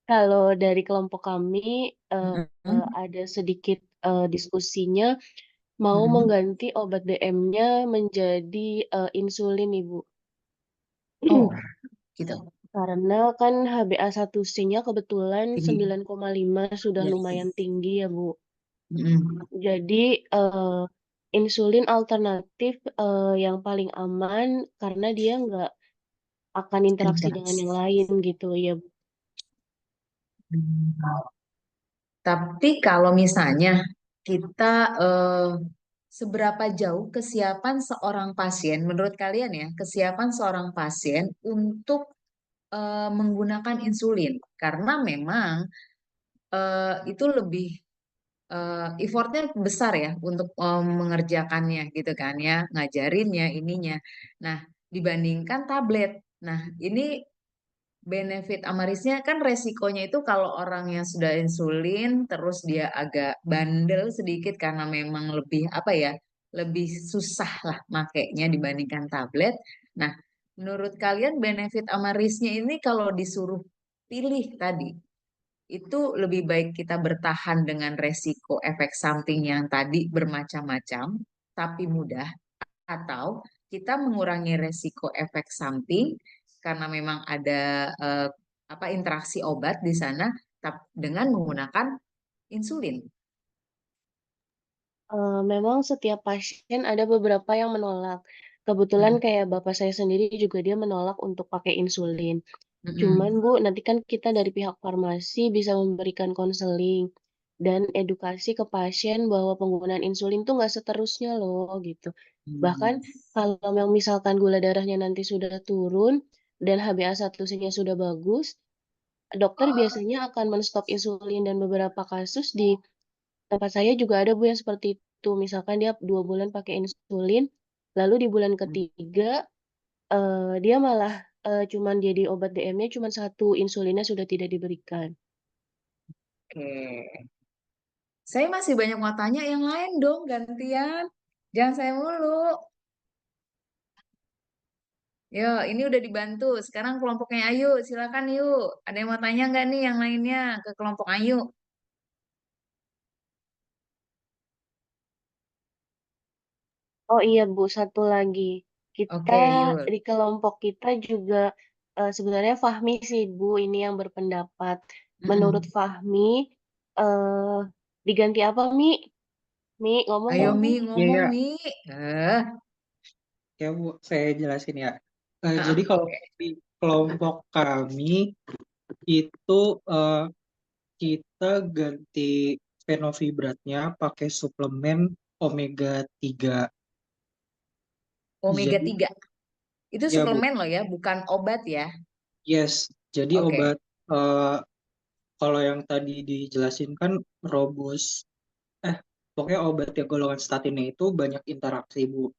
kalau dari kelompok kami
Mhm.
ada sedikit diskusinya mau
Mhm.
mengganti obat DM-nya menjadi insulin, Ibu.
Oh, gitu.
Karena kan HbA1c-nya kebetulan
Tinggi.
9,5 sudah
Yes.
lumayan tinggi ya, Bu.
Mm-mm.
Jadi insulin alternatif yang paling aman karena dia nggak akan interaksi dengan yang lain gitu ya, Bu.
Tapi kalau misalnya kita seberapa jauh kesiapan seorang pasien, menurut kalian ya, kesiapan seorang pasien untuk menggunakan insulin, karena memang itu lebih effortnya besar ya untuk mengerjakannya gitu kan ya, ngajarinnya ininya. Nah, dibandingkan tablet. Nah, ini benefit amarisnya kan resikonya itu kalau orang yang sudah insulin terus dia agak bandel sedikit karena memang lebih apa ya, lebih susah lah makainya dibandingkan tablet. Nah, menurut kalian benefit amarisnya ini kalau disuruh pilih tadi, itu lebih baik kita bertahan dengan resiko efek samping yang tadi bermacam-macam tapi mudah, atau kita mengurangi resiko efek samping karena memang ada eh, apa interaksi obat di sana dengan menggunakan insulin.
Memang setiap pasien ada beberapa yang menolak. Kebetulan
Mm-mm.
kayak bapak saya sendiri juga dia menolak untuk pakai insulin. Cuman
Mm-mm.
Bu, nanti kan kita dari pihak farmasi bisa memberikan konseling dan edukasi ke pasien bahwa penggunaan insulin tuh nggak seterusnya loh gitu. Bahkan kalau yang misalkan gula darahnya nanti sudah turun dan HbA1c-nya sudah bagus, dokter biasanya akan menstop insulin dan beberapa kasus di tempat saya juga ada Bu yang seperti itu. Misalkan dia 2 bulan pakai insulin, lalu di bulan ketiga dia malah cuman jadi obat DM-nya cuman 1, insulinnya sudah tidak diberikan.
Oke, saya masih banyak mau tanya yang lain dong, gantian. Jangan saya mulu. Yo, ini udah dibantu. Sekarang kelompoknya Ayu, silakan yuk. Ada yang mau tanya nggak nih yang lainnya ke kelompok Ayu?
Oh iya Bu, satu lagi. Kita
Oke, yuk.
di kelompok kita juga sebenarnya Fahmi sih Bu ini yang berpendapat. Menurut
Mm-mm.
Fahmi eh diganti apa Mi? Mi ngomong
Ayo
dong Mi.
Mi,
Iya,
ngomong
ya.
Mi. Eh,
Ya, Bu, saya jelasin ya. Jadi kalau
oke.
di kelompok kami itu eh, kita ganti fenovibratnya pakai suplemen omega 3.
Omega
Jadi,
3. Itu
ya Bu,
suplemen loh ya, bukan obat ya.
yes. Jadi
Oke.
obat kalau yang tadi dijelasin kan Robus, eh pokoknya obat yang golongan statinnya itu banyak interaksi Bu.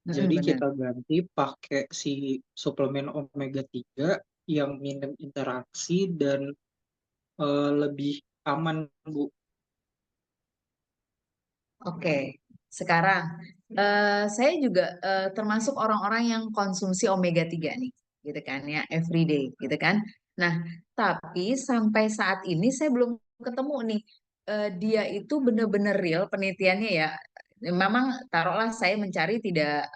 Mm-mm,
Jadi
bener.
kita ganti pakai si suplemen omega 3 yang minim interaksi dan lebih aman, Bu.
Oke. Sekarang, saya juga termasuk orang-orang yang konsumsi omega 3 nih, gitu kan ya, everyday, gitu kan. Nah, tapi sampai saat ini saya belum ketemu nih, dia itu benar-benar real penelitiannya ya. Memang taruhlah saya mencari tidak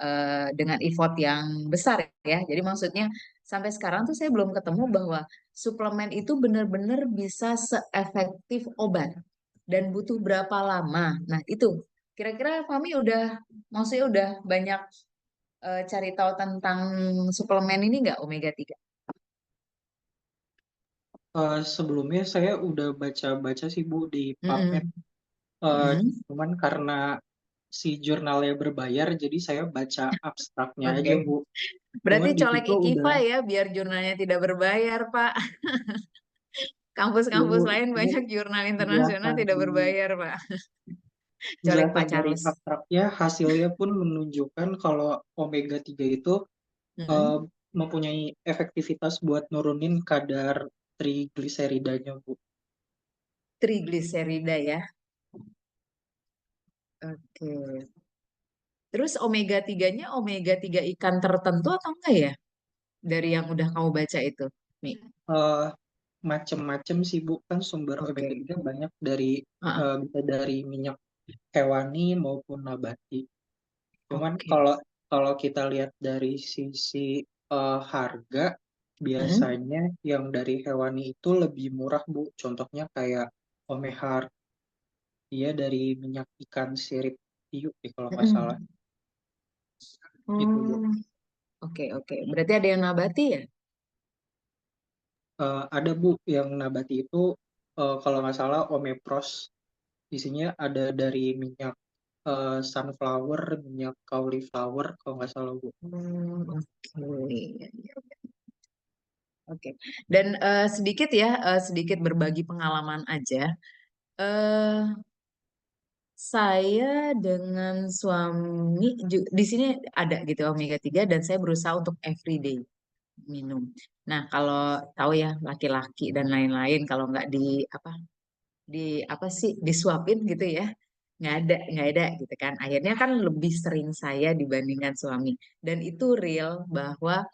dengan effort yang besar ya. Jadi maksudnya sampai sekarang tuh saya belum ketemu bahwa suplemen itu benar-benar bisa seefektif obat dan butuh berapa lama. Nah, itu kira-kira Fami udah maksudnya udah banyak cari tahu tentang suplemen ini nggak omega 3?
Sebelumnya saya udah baca-baca sih Bu di PubMed.
Mm-mm.
Eh,
Mm-mm.
Cuman karena si jurnalnya berbayar, jadi saya baca abstraknya aja
Oke.
Bu.
Berarti
Cuman di
colek
situ udah,
Ikifa ya biar jurnalnya tidak berbayar, Pak.
ya Bu,
Kampus-kampus lain
cuman
banyak jurnal internasional
penjelasan
tidak berbayar, Pak. Colek
penjelasan
Pak
dari
Charles.
abstraknya hasilnya pun menunjukkan kalau omega 3 itu eh,
Mm-mm.
mempunyai efektivitas buat nurunin kadar trigliseridanya Bu.
Trigliserida ya. Oke. Terus omega 3-nya omega 3 ikan tertentu atau enggak ya? Dari yang udah kamu baca itu, Mi.
Eh, Macem-macem sih Bu, kan sumber omega
Oke.
3 banyak dari
Ah,
bisa dari minyak hewani maupun nabati. Cuman
oke.
kalau kalau kita lihat dari sisi harga, biasanya yang dari hewani itu lebih murah, Bu. Contohnya kayak Omehar, dia dari minyak ikan sirip hiu kalau nggak salah. Itu, Bu.
Oh, oke. Berarti ada yang nabati ya?
Ada, Bu, yang nabati itu kalau nggak salah Omepros. Isinya ada dari minyak sunflower, minyak cauliflower kalau nggak salah, Bu.
Oke. Oke. Dan sedikit ya, sedikit berbagi pengalaman aja. eh saya dengan suami di sini ada gitu omega 3 dan saya berusaha untuk everyday minum. Nah, kalau tahu ya laki-laki dan lain-lain kalau nggak di apa sih disuapin gitu ya, nggak ada gitu kan. Akhirnya kan lebih sering saya dibandingkan suami. Dan itu real bahwa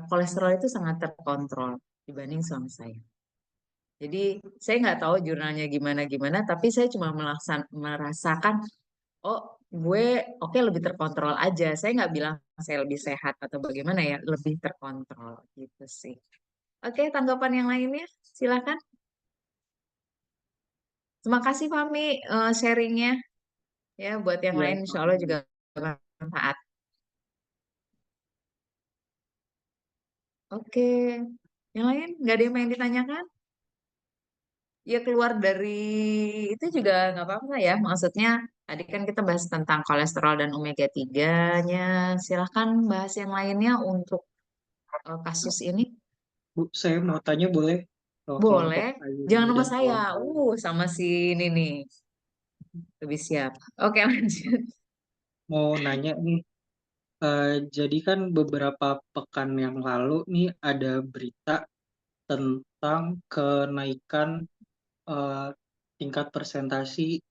kolesterol itu sangat terkontrol dibanding suami saya. Jadi saya nggak tahu jurnalnya gimana-gimana, tapi saya cuma merasakan, oh gue oke lebih terkontrol aja. Saya nggak bilang saya lebih sehat atau bagaimana ya, lebih terkontrol gitu sih. Oke, tanggapan yang lainnya, silakan. Terima kasih Fami sharingnya ya buat yang
Ya,
lain insya Allah juga bermanfaat. Oke, yang lain nggak ada yang pengen ditanyakan? Ya keluar dari itu juga nggak apa-apa ya. Maksudnya tadi kan kita bahas tentang kolesterol dan omega 3-nya. Silahkan bahas yang lainnya untuk kasus ini.
Bu, saya mau tanya boleh? Kalau untuk
Boleh. Jangan
Ayumi
nama
dan
saya.
kawan-kawan.
Sama si ini nih. Lebih siap. Oke lanjut.
Mau nanya nih, jadi kan beberapa pekan yang lalu nih ada berita tentang kenaikan eh, tingkat persentasi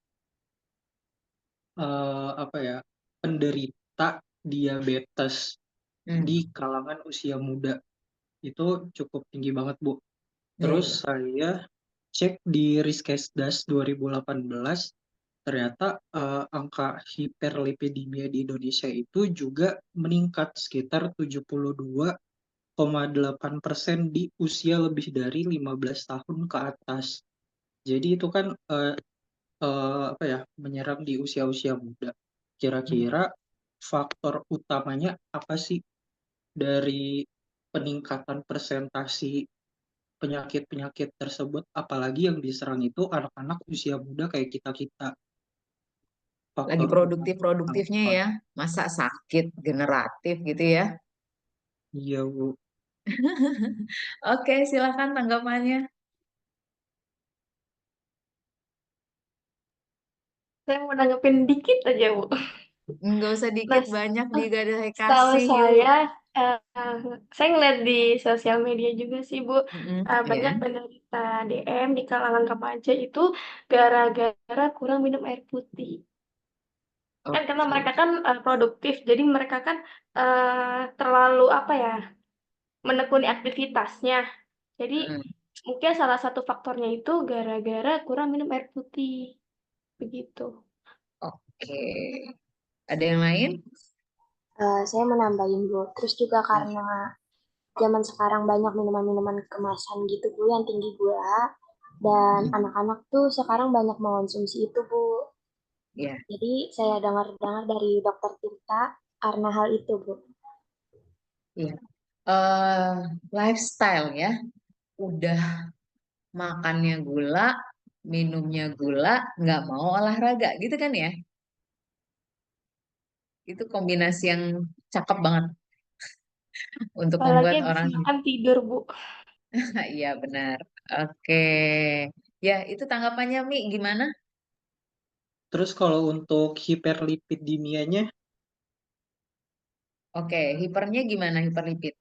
apa ya penderita diabetes di
Hmm.
kalangan usia muda. Itu cukup tinggi banget, Bu.
Ya,
Terus
ya.
saya cek di Riskesdas 2018, ternyata angka hiperlipidemia di Indonesia itu juga meningkat sekitar 72,8% di usia lebih dari 15 tahun ke atas. Jadi itu kan apa ya, menyerang di usia-usia muda. Kira-kira faktor utamanya apa sih dari peningkatan presentasi penyakit-penyakit tersebut, apalagi yang diserang itu anak-anak usia muda kayak kita-kita.
Lagi
Faktor utama
produktif-produktifnya
apa?
ya. Masa sakit generatif gitu ya.
Iya, Bu.
Oke, silakan tanggapannya.
Saya mau nanggepin dikit aja, Bu.
Nggak usah
Nah,
dikit, banyak digadai
setahu
kasih yuk.
saya, saya ngeliat di sosial media juga sih, Bu,
Ya.
banyak penderita DM di kalangan remaja itu gara-gara kurang minum air putih. Kan karena
Oke.
mereka kan produktif, jadi mereka kan terlalu apa ya, menekuni aktivitasnya. Jadi
Mm.
mungkin salah satu faktornya itu gara-gara kurang minum air putih, begitu.
Oke. Ada yang lain?
Saya menambahin Bu, terus juga karena zaman sekarang banyak minuman-minuman kemasan gitu Bu yang tinggi gula dan anak-anak tuh sekarang banyak mengonsumsi itu Bu.
Ya.
Jadi saya dengar-dengar dari dokter Tirta karena hal itu Bu.
Ya. eh Lifestyle ya. Udah makannya gula, minumnya gula, nggak mau olahraga gitu kan ya? Itu kombinasi yang cakep banget untuk
Apalagi
membuat
habis
orang.
makan tidur, Bu.
Iya benar. Oke. Ya, itu tanggapannya Mi gimana?
Terus kalau untuk hiperlipidemianya,
Oke, hipernya gimana hiperlipid?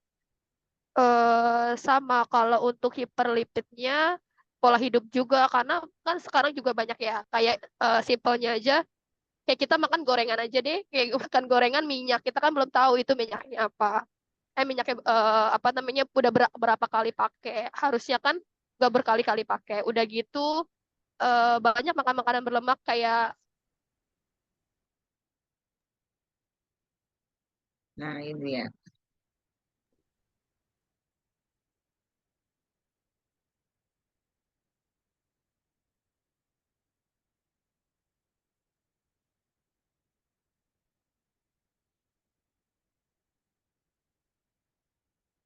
Sama kalau untuk hiperlipidnya pola hidup juga karena kan sekarang juga banyak ya kayak simpelnya aja kayak kita makan gorengan aja deh kayak makan gorengan minyak kita kan belum tahu itu minyaknya apa minyaknya apa namanya udah berapa kali pakai harusnya kan gak berkali-kali pakai udah gitu banyak makan makanan berlemak kayak
Nah, ini ya.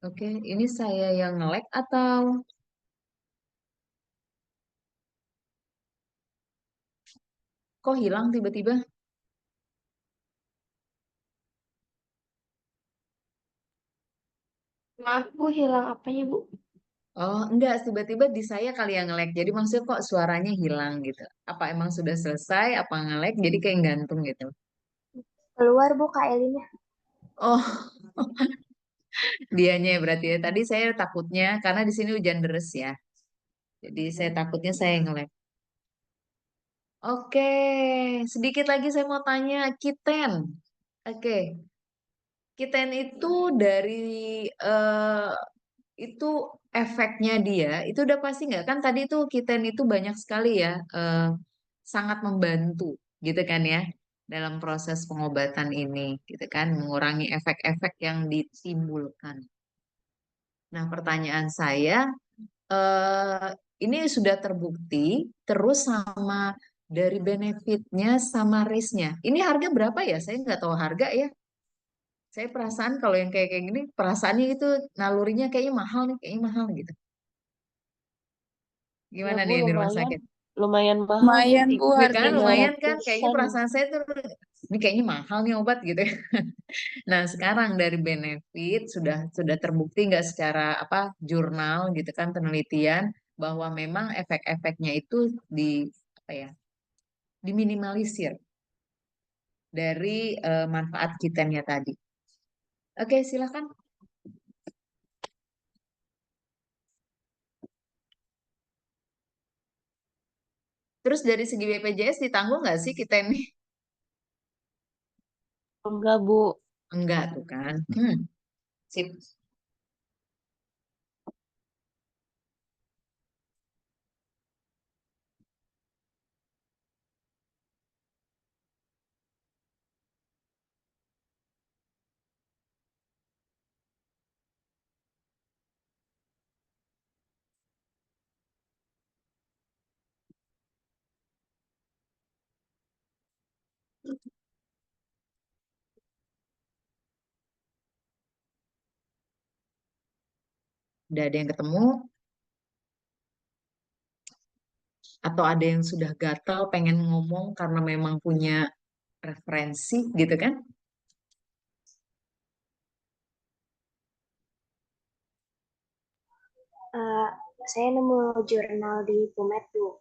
Oke, ini saya yang nge-lag atau kok hilang tiba-tiba?
Maaf Bu, hilang apanya Bu?
Oh, enggak, tiba-tiba di saya kali yang nge-lag. Jadi maksudnya kok suaranya hilang gitu. Apa emang sudah selesai, apa nge-lag, jadi kayak gantung gitu.
Keluar Bu Kak Elinnya.
Oh, dianya ya berarti ya. Tadi saya takutnya, karena di sini hujan deras ya. Jadi saya takutnya saya yang nge-lag. Oke, sedikit lagi saya mau tanya, Kiten. Oke, Kiten itu dari eh, itu efeknya dia itu udah pasti nggak kan tadi tuh Kiten itu banyak sekali ya sangat membantu gitu kan ya dalam proses pengobatan ini gitu kan mengurangi efek-efek yang ditimbulkan. Nah, pertanyaan saya eh, ini sudah terbukti terus sama dari benefitnya sama risknya. Ini harga berapa ya? Saya nggak tahu harga ya. Saya perasaan kalau yang kayak gini perasaannya itu nalurinya kayaknya mahal nih, kayaknya mahal gitu.
Ya
Gimana
Bu,
nih yang di rumah
lumayan.
sakit?
Lumayan mahal Bu,
Lumayan Bu
Ya kan,
harganya.
lumayan kan? Kayaknya
300-an.
perasaan saya tuh, ini kayaknya mahal nih obat gitu ya. Nah, sekarang dari benefit sudah terbukti nggak secara apa jurnal gitu kan penelitian bahwa memang efek-efeknya itu di apa ya diminimalisir dari manfaat kitennya tadi. Oke, silakan. Terus dari segi BPJS ditanggung nggak sih kiten nih?
Enggak Bu.
Enggak tuh kan. Sip. Udah ada yang ketemu atau ada yang sudah gatal pengen ngomong karena memang punya referensi gitu kan?
Eh, saya nemu jurnal di PubMed Bu.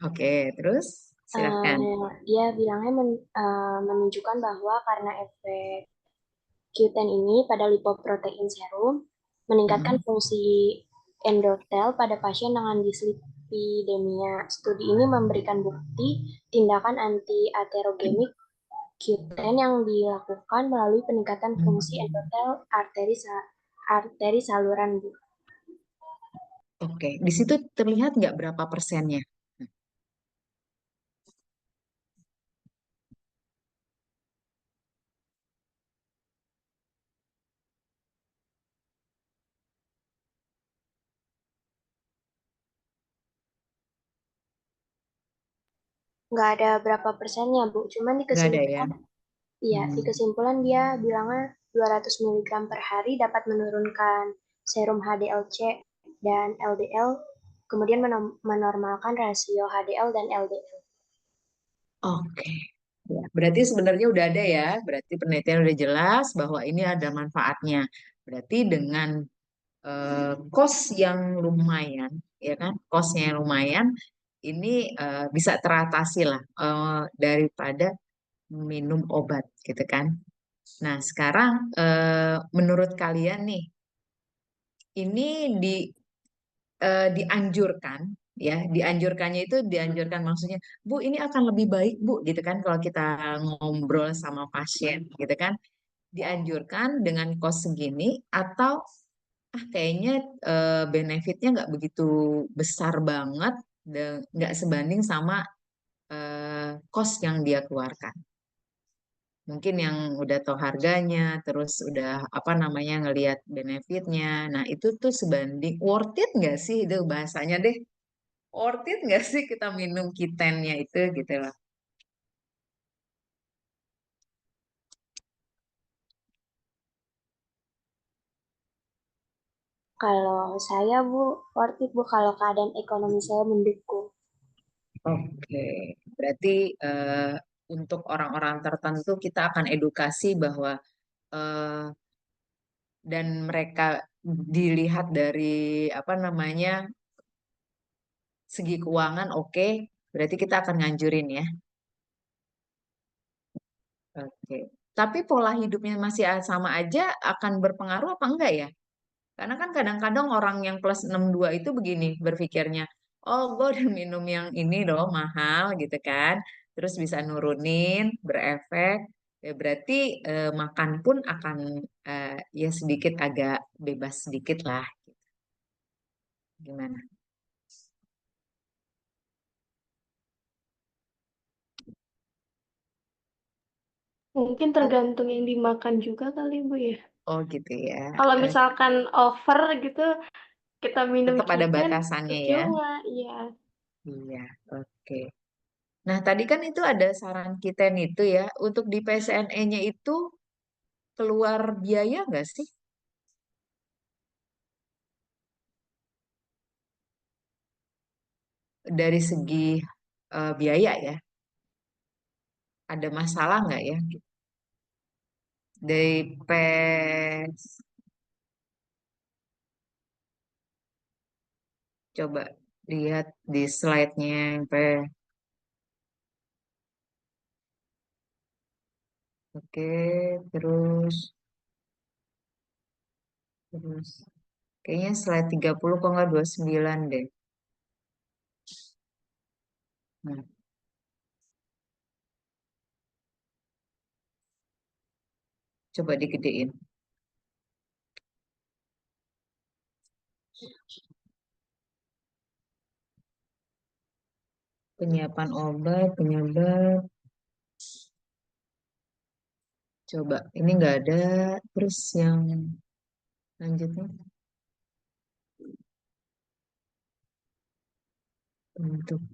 Oke, terus silakan.
Dia bilangnya menunjukkan bahwa karena efek Q10 ini pada lipoprotein serum meningkatkan
Mm-mm.
fungsi endotel pada pasien dengan dislipidemia. Studi ini memberikan bukti tindakan anti-aterogenik Q10 yang dilakukan melalui peningkatan fungsi endotel arteri saluran Bu.
Oke, di situ terlihat nggak berapa persennya?
Nggak ada berapa persennya Bu, cuman di
Nggak ada ya?
kesimpulan, iya, di
Hmm.
kesimpulan dia bilangnya 200 mg per hari dapat menurunkan serum HDLC dan LDL, kemudian menormalkan rasio HDL dan LDL.
Oke. Ya, berarti sebenarnya udah ada ya. Berarti penelitian udah jelas bahwa ini ada manfaatnya. Berarti dengan cost yang lumayan, ya kan? Costnya yang lumayan, ini bisa teratasi lah daripada minum obat, gitu kan? Nah, sekarang menurut kalian nih, ini dianjurkan ya dianjurkannya itu dianjurkan maksudnya Bu ini akan lebih baik Bu gitu kan kalau kita ngobrol sama pasien gitu kan dianjurkan dengan kos segini atau kayaknya benefitnya nggak begitu besar banget dan nggak sebanding sama kos yang dia keluarkan. Mungkin yang udah tahu harganya, terus udah apa namanya ngelihat benefitnya. Nah itu tuh sebanding worth it nggak sih itu bahasanya deh. Worth it nggak sih kita minum kitennya itu gitu loh.
Kalau saya, Bu, worth it, Bu, kalau keadaan ekonomi saya mendukung.
Oke, berarti untuk orang-orang tertentu kita akan edukasi bahwa eh, dan mereka dilihat dari apa namanya segi keuangan oke, berarti kita akan nganjurin ya. Oke. Tapi pola hidupnya masih sama aja akan berpengaruh apa enggak ya? Karena kan kadang-kadang orang yang plus 62 itu begini berpikirnya, oh gue udah minum yang ini loh mahal gitu kan, terus bisa nurunin, berefek, ya berarti makan pun akan ya sedikit agak bebas sedikit lah. Gimana?
Mungkin tergantung yang dimakan juga kali, Bu, ya.
Oh gitu ya.
Kalau misalkan over gitu, kita minum
Tetap ada
cuman
batasannya ya.
percuma, iya.
Iya, oke. Nah, tadi kan itu ada saran Kiten itu ya, untuk di PSNE-nya itu keluar biaya nggak sih? Dari segi biaya ya, ada masalah nggak ya? Dari PES, coba lihat di slide-nya yang PES. Oke, terus, terus. Kayaknya slide 30 kok nggak 29 deh. Nah, coba digedein. Penyiapan obat, penyebab. Coba, ini nggak ada. Terus yang lanjutnya. Untuk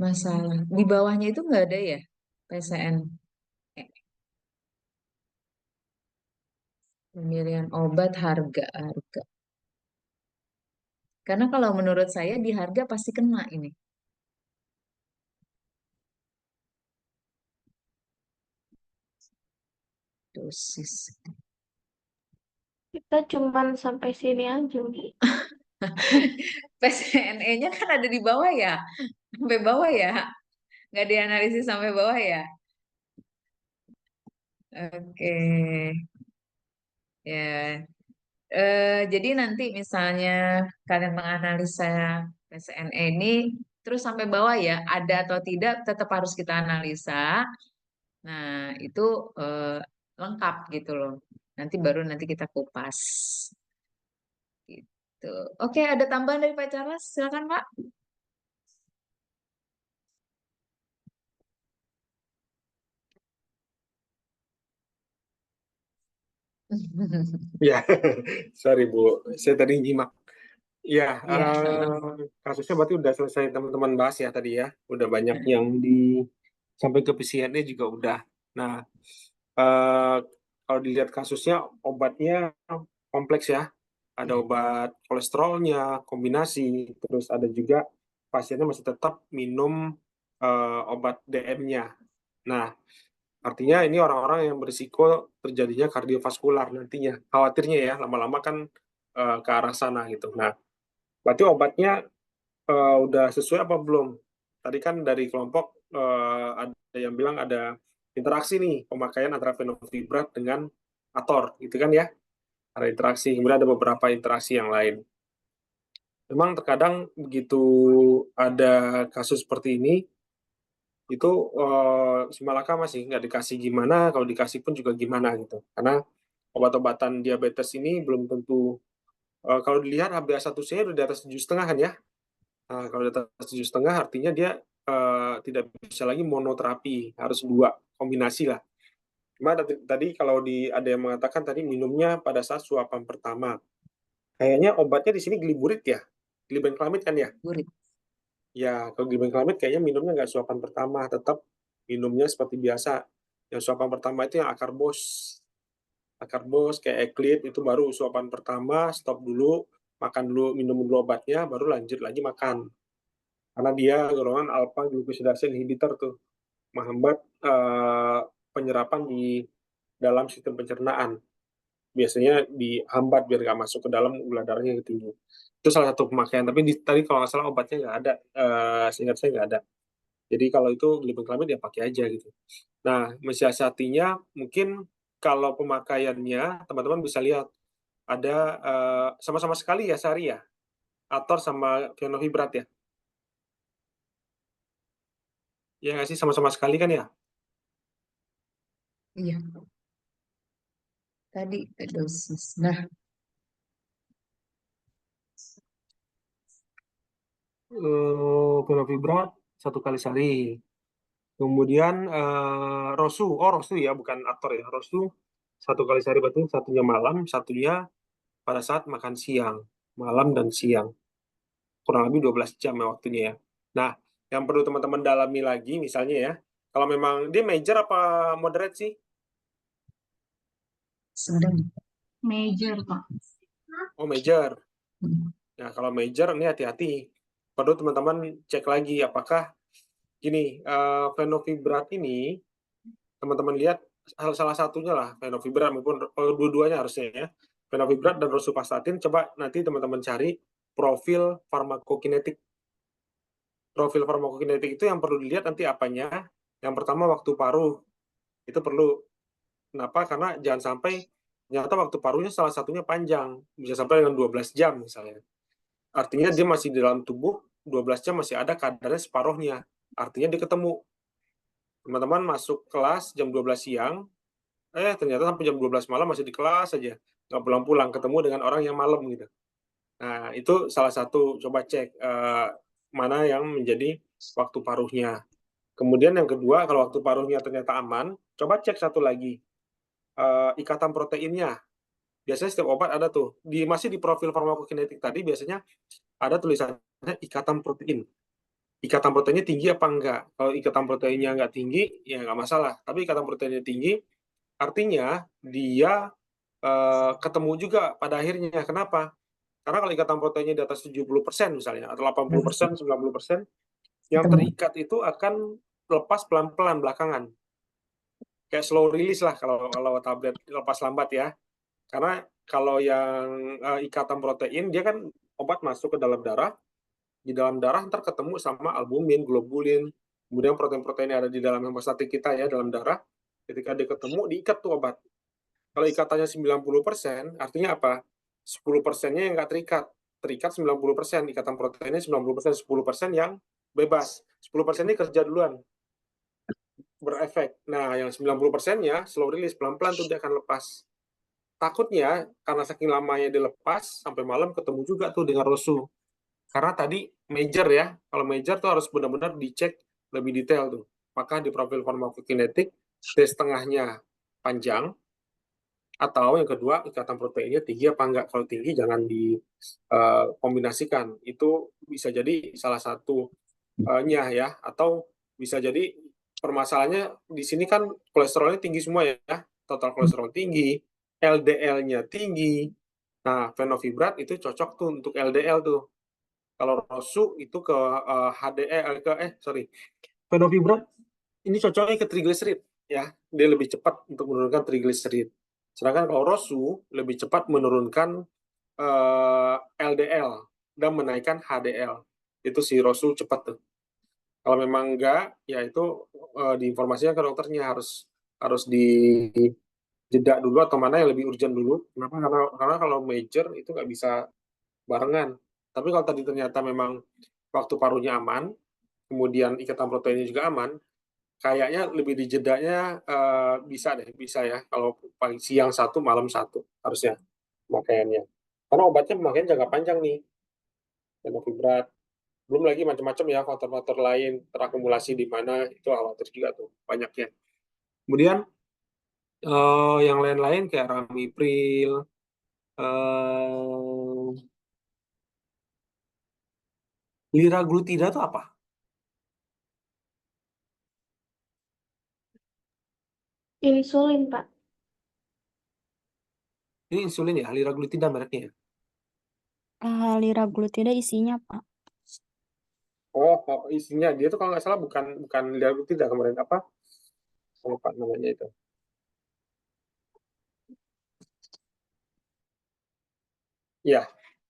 masalah. Di bawahnya itu nggak ada ya? PCN. Pemilihan obat, harga. Karena kalau menurut saya di harga pasti kena ini. Dosis.
Kita cuman sampai sini aja, Bu.
PCNE-nya kan ada di bawah ya. Sampai bawah ya. Nggak dianalisis sampai bawah ya. Oke. Ya. Jadi nanti misalnya kalian menganalisa PCNE ini terus sampai bawah ya, ada atau tidak tetap harus kita analisa. Nah, itu eh, lengkap gitu loh. Nanti kita kupas. Gitu. Oke, ada tambahan dari Pak Charles? Silakan, Pak.
Ya, sorry Bu, saya tadi nyimak. Ya,
Iya.
kasusnya berarti udah selesai teman-teman bahas ya tadi ya. Udah banyak yang sampai ke PCNE juga udah. Nah, eh, kalau dilihat kasusnya obatnya kompleks ya. Ada obat kolesterolnya, kombinasi, terus ada juga pasiennya masih tetap minum obat DM-nya. Nah, artinya ini orang-orang yang berisiko terjadinya kardiovaskular nantinya. Khawatirnya ya, lama-lama kan ke arah sana gitu. Nah, berarti obatnya udah sesuai apa belum? Tadi kan dari kelompok ada yang bilang ada interaksi nih pemakaian antara fenofibrat dengan Ator, gitu kan ya? Ada interaksi, kemudian ada beberapa interaksi yang lain. Memang terkadang begitu ada kasus seperti ini, itu si Malaka masih nggak dikasih gimana, kalau dikasih pun juga gimana gitu. Karena obat-obatan diabetes ini belum tentu, kalau dilihat HbA1c udah di atas 7,5 kan ya. Nah, kalau di atas 7,5 artinya dia tidak bisa lagi monoterapi, harus dua kombinasi lah. Cuma tadi kalau ada yang mengatakan tadi minumnya pada saat suapan pertama. Kayaknya obatnya di sini gliburit ya, glibenclamid kan ya?
Gurit.
Ya, kalau glibenclamid kayaknya minumnya nggak suapan pertama, tetap minumnya seperti biasa. Yang suapan pertama itu yang akarbos. Akarbos kayak Eklid itu baru suapan pertama, stop dulu, makan dulu, minum dulu obatnya, baru lanjut lagi makan. Karena dia golongan alpha glucosidase inhibitor tuh, menghambat penyerapan di dalam sistem pencernaan. Biasanya dihambat biar nggak masuk ke dalam gula darahnya yang tinggi. Itu salah satu pemakaian. Tapi tadi kalau nggak salah obatnya nggak ada, seingat saya nggak ada. Jadi kalau itu glibenclamid ya pakai aja gitu. Nah, mensiasatinya mungkin kalau pemakaiannya teman-teman bisa lihat ada sama-sama sekali ya sehari ya, Ator sama Fenovibrat ya. Ya nggak sih, sama-sama sekali kan ya?
Iya, tadi dosis. Nah,
Fenovibrat 1 kali sehari. Kemudian Rosu, Rosu ya, bukan Ator ya. Rosu 1 kali sehari, berarti satunya malam, satunya pada saat makan siang, malam dan siang. Kurang lebih 12 jam ya waktunya ya. Nah, yang perlu teman-teman dalami lagi misalnya ya, kalau memang dia major apa moderate sih?
sedang.
Major, Pak.
Oh, major.
Hmm.
Nah, kalau major ini hati-hati. Perlu teman-teman cek lagi apakah gini, Fenovibrat ini teman-teman lihat salah satunya lah, Fenovibrat maupun dua-duanya harusnya ya. Fenovibrat dan rosuvastatin, coba nanti teman-teman cari profil farmakokinetik. Profil farmakokinetik itu yang perlu dilihat nanti apanya. Yang pertama waktu paruh. Itu perlu. Kenapa? Karena jangan sampai ternyata waktu paruhnya salah satunya panjang. Bisa sampai dengan 12 jam misalnya. Artinya dia masih di dalam tubuh, 12 jam masih ada kadarnya separuhnya. Artinya dia ketemu. Teman-teman masuk kelas jam 12 siang, ternyata sampai jam 12 malam masih di kelas aja. Nggak pulang-pulang, ketemu dengan orang yang malam gitu. Nah, itu salah satu, coba cek mana yang menjadi waktu paruhnya. Kemudian yang kedua, kalau waktu paruhnya ternyata aman, coba cek satu lagi, ikatan proteinnya. Biasanya setiap obat ada tuh, masih di profil farmakokinetik tadi biasanya ada tulisannya ikatan protein. Ikatan proteinnya tinggi apa enggak? Kalau ikatan proteinnya enggak tinggi, ya enggak masalah. Tapi ikatan proteinnya tinggi, artinya dia ketemu juga pada akhirnya. Kenapa? Karena kalau ikatan proteinnya di atas 70% misalnya, atau 80%, 90%, yang terikat itu akan lepas pelan-pelan belakangan. Kayak slow release lah kalau tablet lepas lambat ya. Karena kalau yang ikatan protein, dia kan obat masuk ke dalam darah, di dalam darah ntar ketemu sama albumin, globulin, kemudian protein-protein yang ada di dalam hemostatik kita ya, dalam darah, ketika dia ketemu, diikat tuh obat. Kalau ikatannya 90%, artinya apa? 10%-nya yang nggak terikat. Terikat 90%, ikatan proteinnya 90%, 10% yang bebas. 10% ini kerja duluan, berefek. Nah, yang 90%-nya slow release, pelan-pelan tuh dia akan lepas. Takutnya, karena saking lamanya dilepas, sampai malam ketemu juga tuh dengan Rosu. Karena tadi major ya, kalau major tuh harus benar-benar dicek lebih detail tuh. Maka di profil farmakokinetik, T setengahnya panjang, atau yang kedua ikatan proteinnya tinggi apa enggak. Kalau tinggi jangan dikombinasikan. Itu bisa jadi salah satunya ya, atau bisa jadi permasalahannya di sini kan kolesterolnya tinggi semua ya, total kolesterol tinggi, LDL-nya tinggi. Nah, Fenovibrat itu cocok tuh untuk LDL tuh. Kalau Rosu itu ke Fenovibrat ini cocoknya ke trigliserid ya, dia lebih cepat untuk menurunkan trigliserid. Sedangkan kalau Rosu lebih cepat menurunkan LDL dan menaikkan HDL. Itu si Rosu cepat tuh. Kalau memang enggak, ya itu diinformasikan ke dokternya, harus di jeda dulu atau mana yang lebih urgent dulu. Kenapa? Karena kalau major itu nggak bisa barengan. Tapi kalau tadi ternyata memang waktu paruhnya aman, kemudian ikatan proteinnya juga aman, kayaknya lebih dijedanya bisa ya. Kalau pagi siang satu, malam satu harusnya pemakaiannya. Karena obatnya pemakaian jangka panjang nih, Fenovibrat. Belum lagi macam-macam ya faktor-faktor lain terakumulasi di mana itu khawatir juga tuh banyaknya. Kemudian yang lain-lain kayak Ramipril, liraglutida itu apa?
Insulin, Pak.
Ini insulin ya, liraglutida mereknya ya?
Liraglutida isinya, Pak.
Isinya dia tuh kalau nggak salah bukan liraglutida kemarin apa? Saya lupa namanya itu. Ya,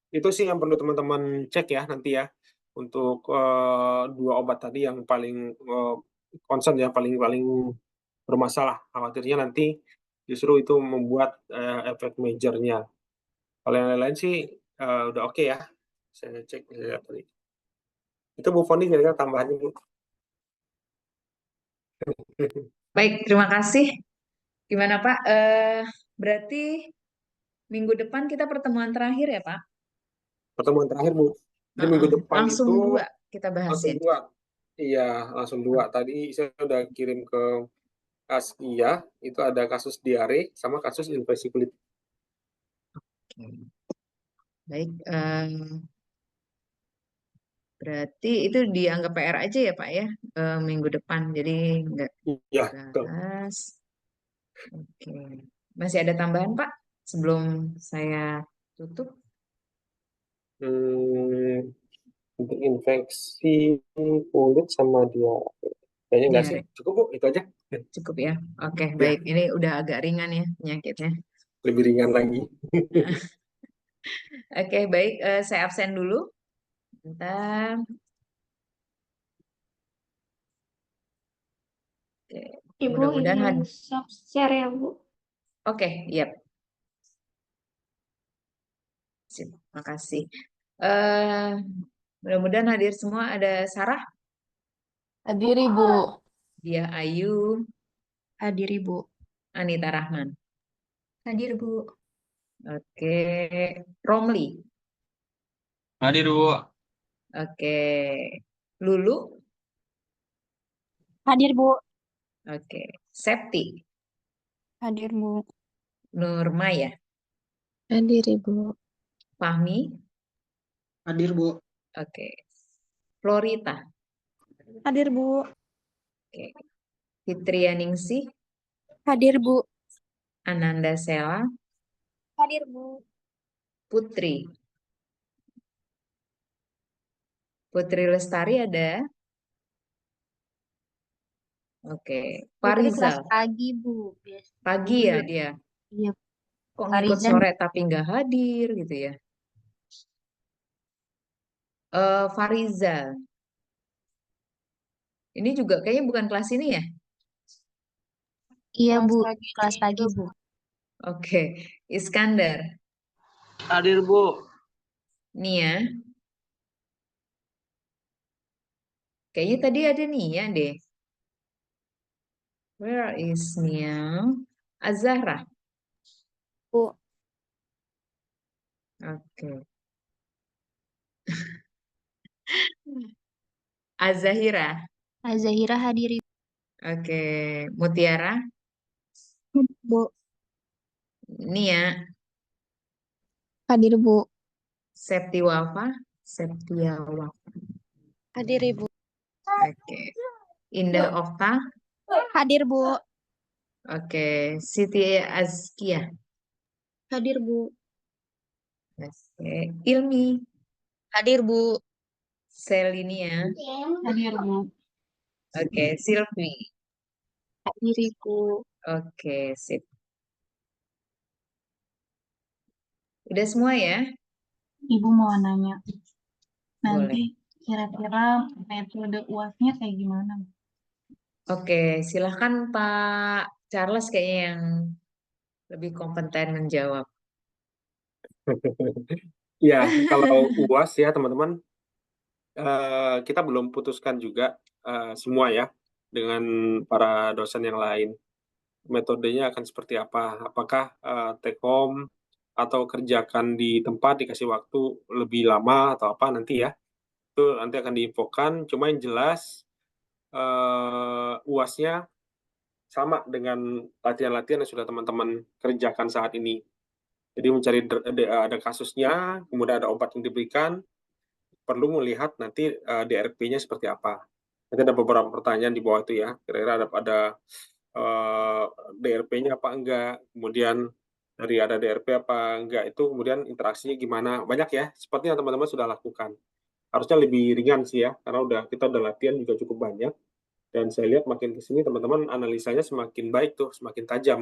itu sih yang perlu teman-teman cek ya nanti ya untuk dua obat tadi yang paling concern ya paling paling bermasalah. Khawatirnya nanti justru itu membuat efek majornya. Kalau yang lain-lain sih udah oke ya. Saya cek lihat tadi. Itu Bu Foni kira-kira tambahannya Bu.
Baik, terima kasih. Gimana Pak? Berarti minggu depan kita pertemuan terakhir ya Pak?
Pertemuan terakhir Bu. Jadi minggu depan
Langsung
itu
dua kita
langsung
bahasin.
dua. Iya, langsung dua. Tadi saya udah kirim ke Askia, itu ada kasus diare sama kasus infeksi kulit.
Baik, berarti itu dianggap PR aja ya Pak ya, minggu depan. Jadi nggak
Iya, betul.
bahas. Oke, masih ada tambahan Pak sebelum saya tutup?
Untuk infeksi kulit sama dia, kayaknya enggak sih.
Diare.
Cukup Bu, itu aja.
Cukup ya. Oke,
Ya,
baik. Ini udah agak ringan ya penyakitnya.
lebih ringan lagi.
Oke, baik. Saya absen dulu. Bentar. Oke,
Ibu
mudah-mudahan
izin stop share ya, Bu.
Oke, yep. Sip, makasih. Mudah-mudahan hadir semua. Ada Sarah,
Hadir Ibu.
Dia Ayu,
Hadir Ibu.
Anita Rahman.
Hadir Bu.
Oke, Romli.
Hadir Bu.
Oke, Lulu.
Hadir Bu.
Oke, Septi.
Hadir, Bu.
Nurmaya.
Hadir Ibu.
Fahmi.
Hadir Bu.
Oke, Florita.
Hadir Bu.
Oke, Fitria Ningsih.
Hadir Bu.
Ananda Sela.
Hadir Bu.
Putri. Putri Lestari ada. Oke,
Putri kelas
Farizal.
pagi Bu.
Pagi ya dia.
Iya.
Kok ngikut
Farizan.
sore tapi nggak hadir gitu ya. Farizal. Ini juga kayaknya bukan kelas ini ya.
Iya
Kelas
Bu.
pagi
Kelas pagi
juga.
Bu.
Oke, Iskandar.
Hadir Bu.
Nia. Kayaknya tadi ada Nia deh. Where is Nia? Azahra.
Bu.
Oke. Azahira.
Azahira hadir Ibu.
Oke, Mutiara.
Bu.
Nia.
Hadir Bu.
Septi Wafa. Septia Wafa.
Hadir Ibu.
Oke. Indah Okta.
Hadir Bu.
Oke, Siti Azkia.
Hadir Bu.
Oke, Ilmi.
Hadir Bu.
Selinia.
Hadir Bu.
Oke, Silvi.
Hadir Ibu.
Oke, sip. Udah semua ya?
Ibu mau nanya. Nanti
Boleh.
kira-kira metode UASnya kayak gimana?
Oke, silahkan Pak Charles kayaknya yang lebih kompeten menjawab.
Ya, kalau UAS ya teman-teman, kita belum putuskan juga semua ya dengan para dosen yang lain. Metodenya akan seperti apa? Apakah take home atau kerjakan di tempat dikasih waktu lebih lama atau apa nanti ya? Itu nanti akan diinfokan. Cuma yang jelas UASnya sama dengan latihan-latihan yang sudah teman-teman kerjakan saat ini. Jadi mencari ada kasusnya, kemudian ada obat yang diberikan, perlu melihat nanti DRP-nya seperti apa. Nanti ada beberapa pertanyaan di bawah itu ya, kira-kira ada DRP-nya apa enggak, kemudian dari ada DRP apa enggak, itu kemudian interaksinya gimana, banyak ya, seperti yang teman-teman sudah lakukan. Harusnya lebih ringan sih ya, karena kita udah latihan juga cukup banyak, dan saya lihat makin ke sini teman-teman analisanya semakin baik tuh, semakin tajam.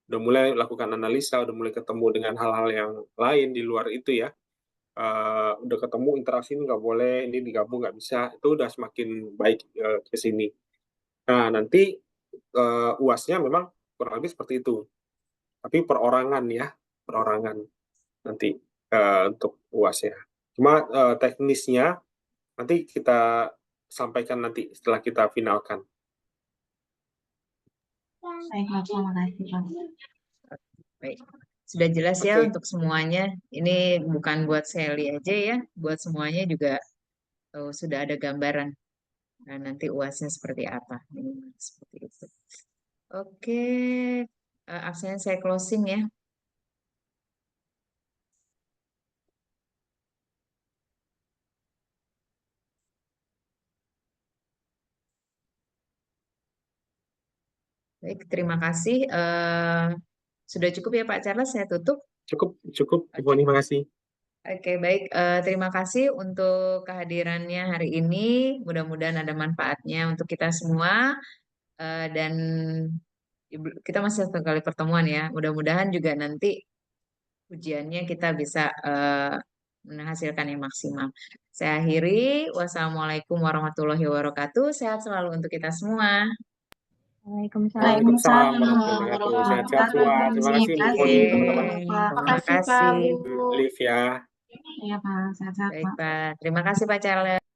Udah mulai lakukan analisa, udah mulai ketemu dengan hal-hal yang lain di luar itu ya. Udah ketemu interaksi ini nggak boleh, ini digabung nggak bisa, itu udah semakin baik ke sini. Nah, nanti UAS-nya memang kurang lebih seperti itu. Tapi perorangan ya, perorangan nanti untuk UAS-nya. Cuma teknisnya nanti kita sampaikan nanti setelah kita finalkan.
Baik, Pak. Terima kasih, Pak.
Baik. Sudah jelas ya
Oke.
untuk semuanya. Ini bukan buat Sally aja ya, buat semuanya juga sudah ada gambaran. Nah, nanti UAS-nya seperti apa. Seperti itu. Oke, absen saya closing ya. Baik, terima kasih. Sudah cukup ya Pak Charles, saya tutup.
Cukup. Ibu Ani, terima kasih.
Oke, baik. Terima kasih untuk kehadirannya hari ini. Mudah-mudahan ada manfaatnya untuk kita semua. Dan kita masih satu kali pertemuan ya. Mudah-mudahan juga nanti ujiannya kita bisa menghasilkan yang maksimal. Saya akhiri. Wassalamualaikum warahmatullahi wabarakatuh. Sehat selalu untuk kita semua.
Waalaikumsalam warahmatullahi wabarakatuh. Sehat-sehat semua. Terima kasih Bu Poni, teman-teman.
Terima
Makasih, Pak,
kasih.
Bu.
Liv ya.
Iya, Pak. Sehat-sehat,
Baik,
Pak.
Pak. Terima kasih Pak Charles.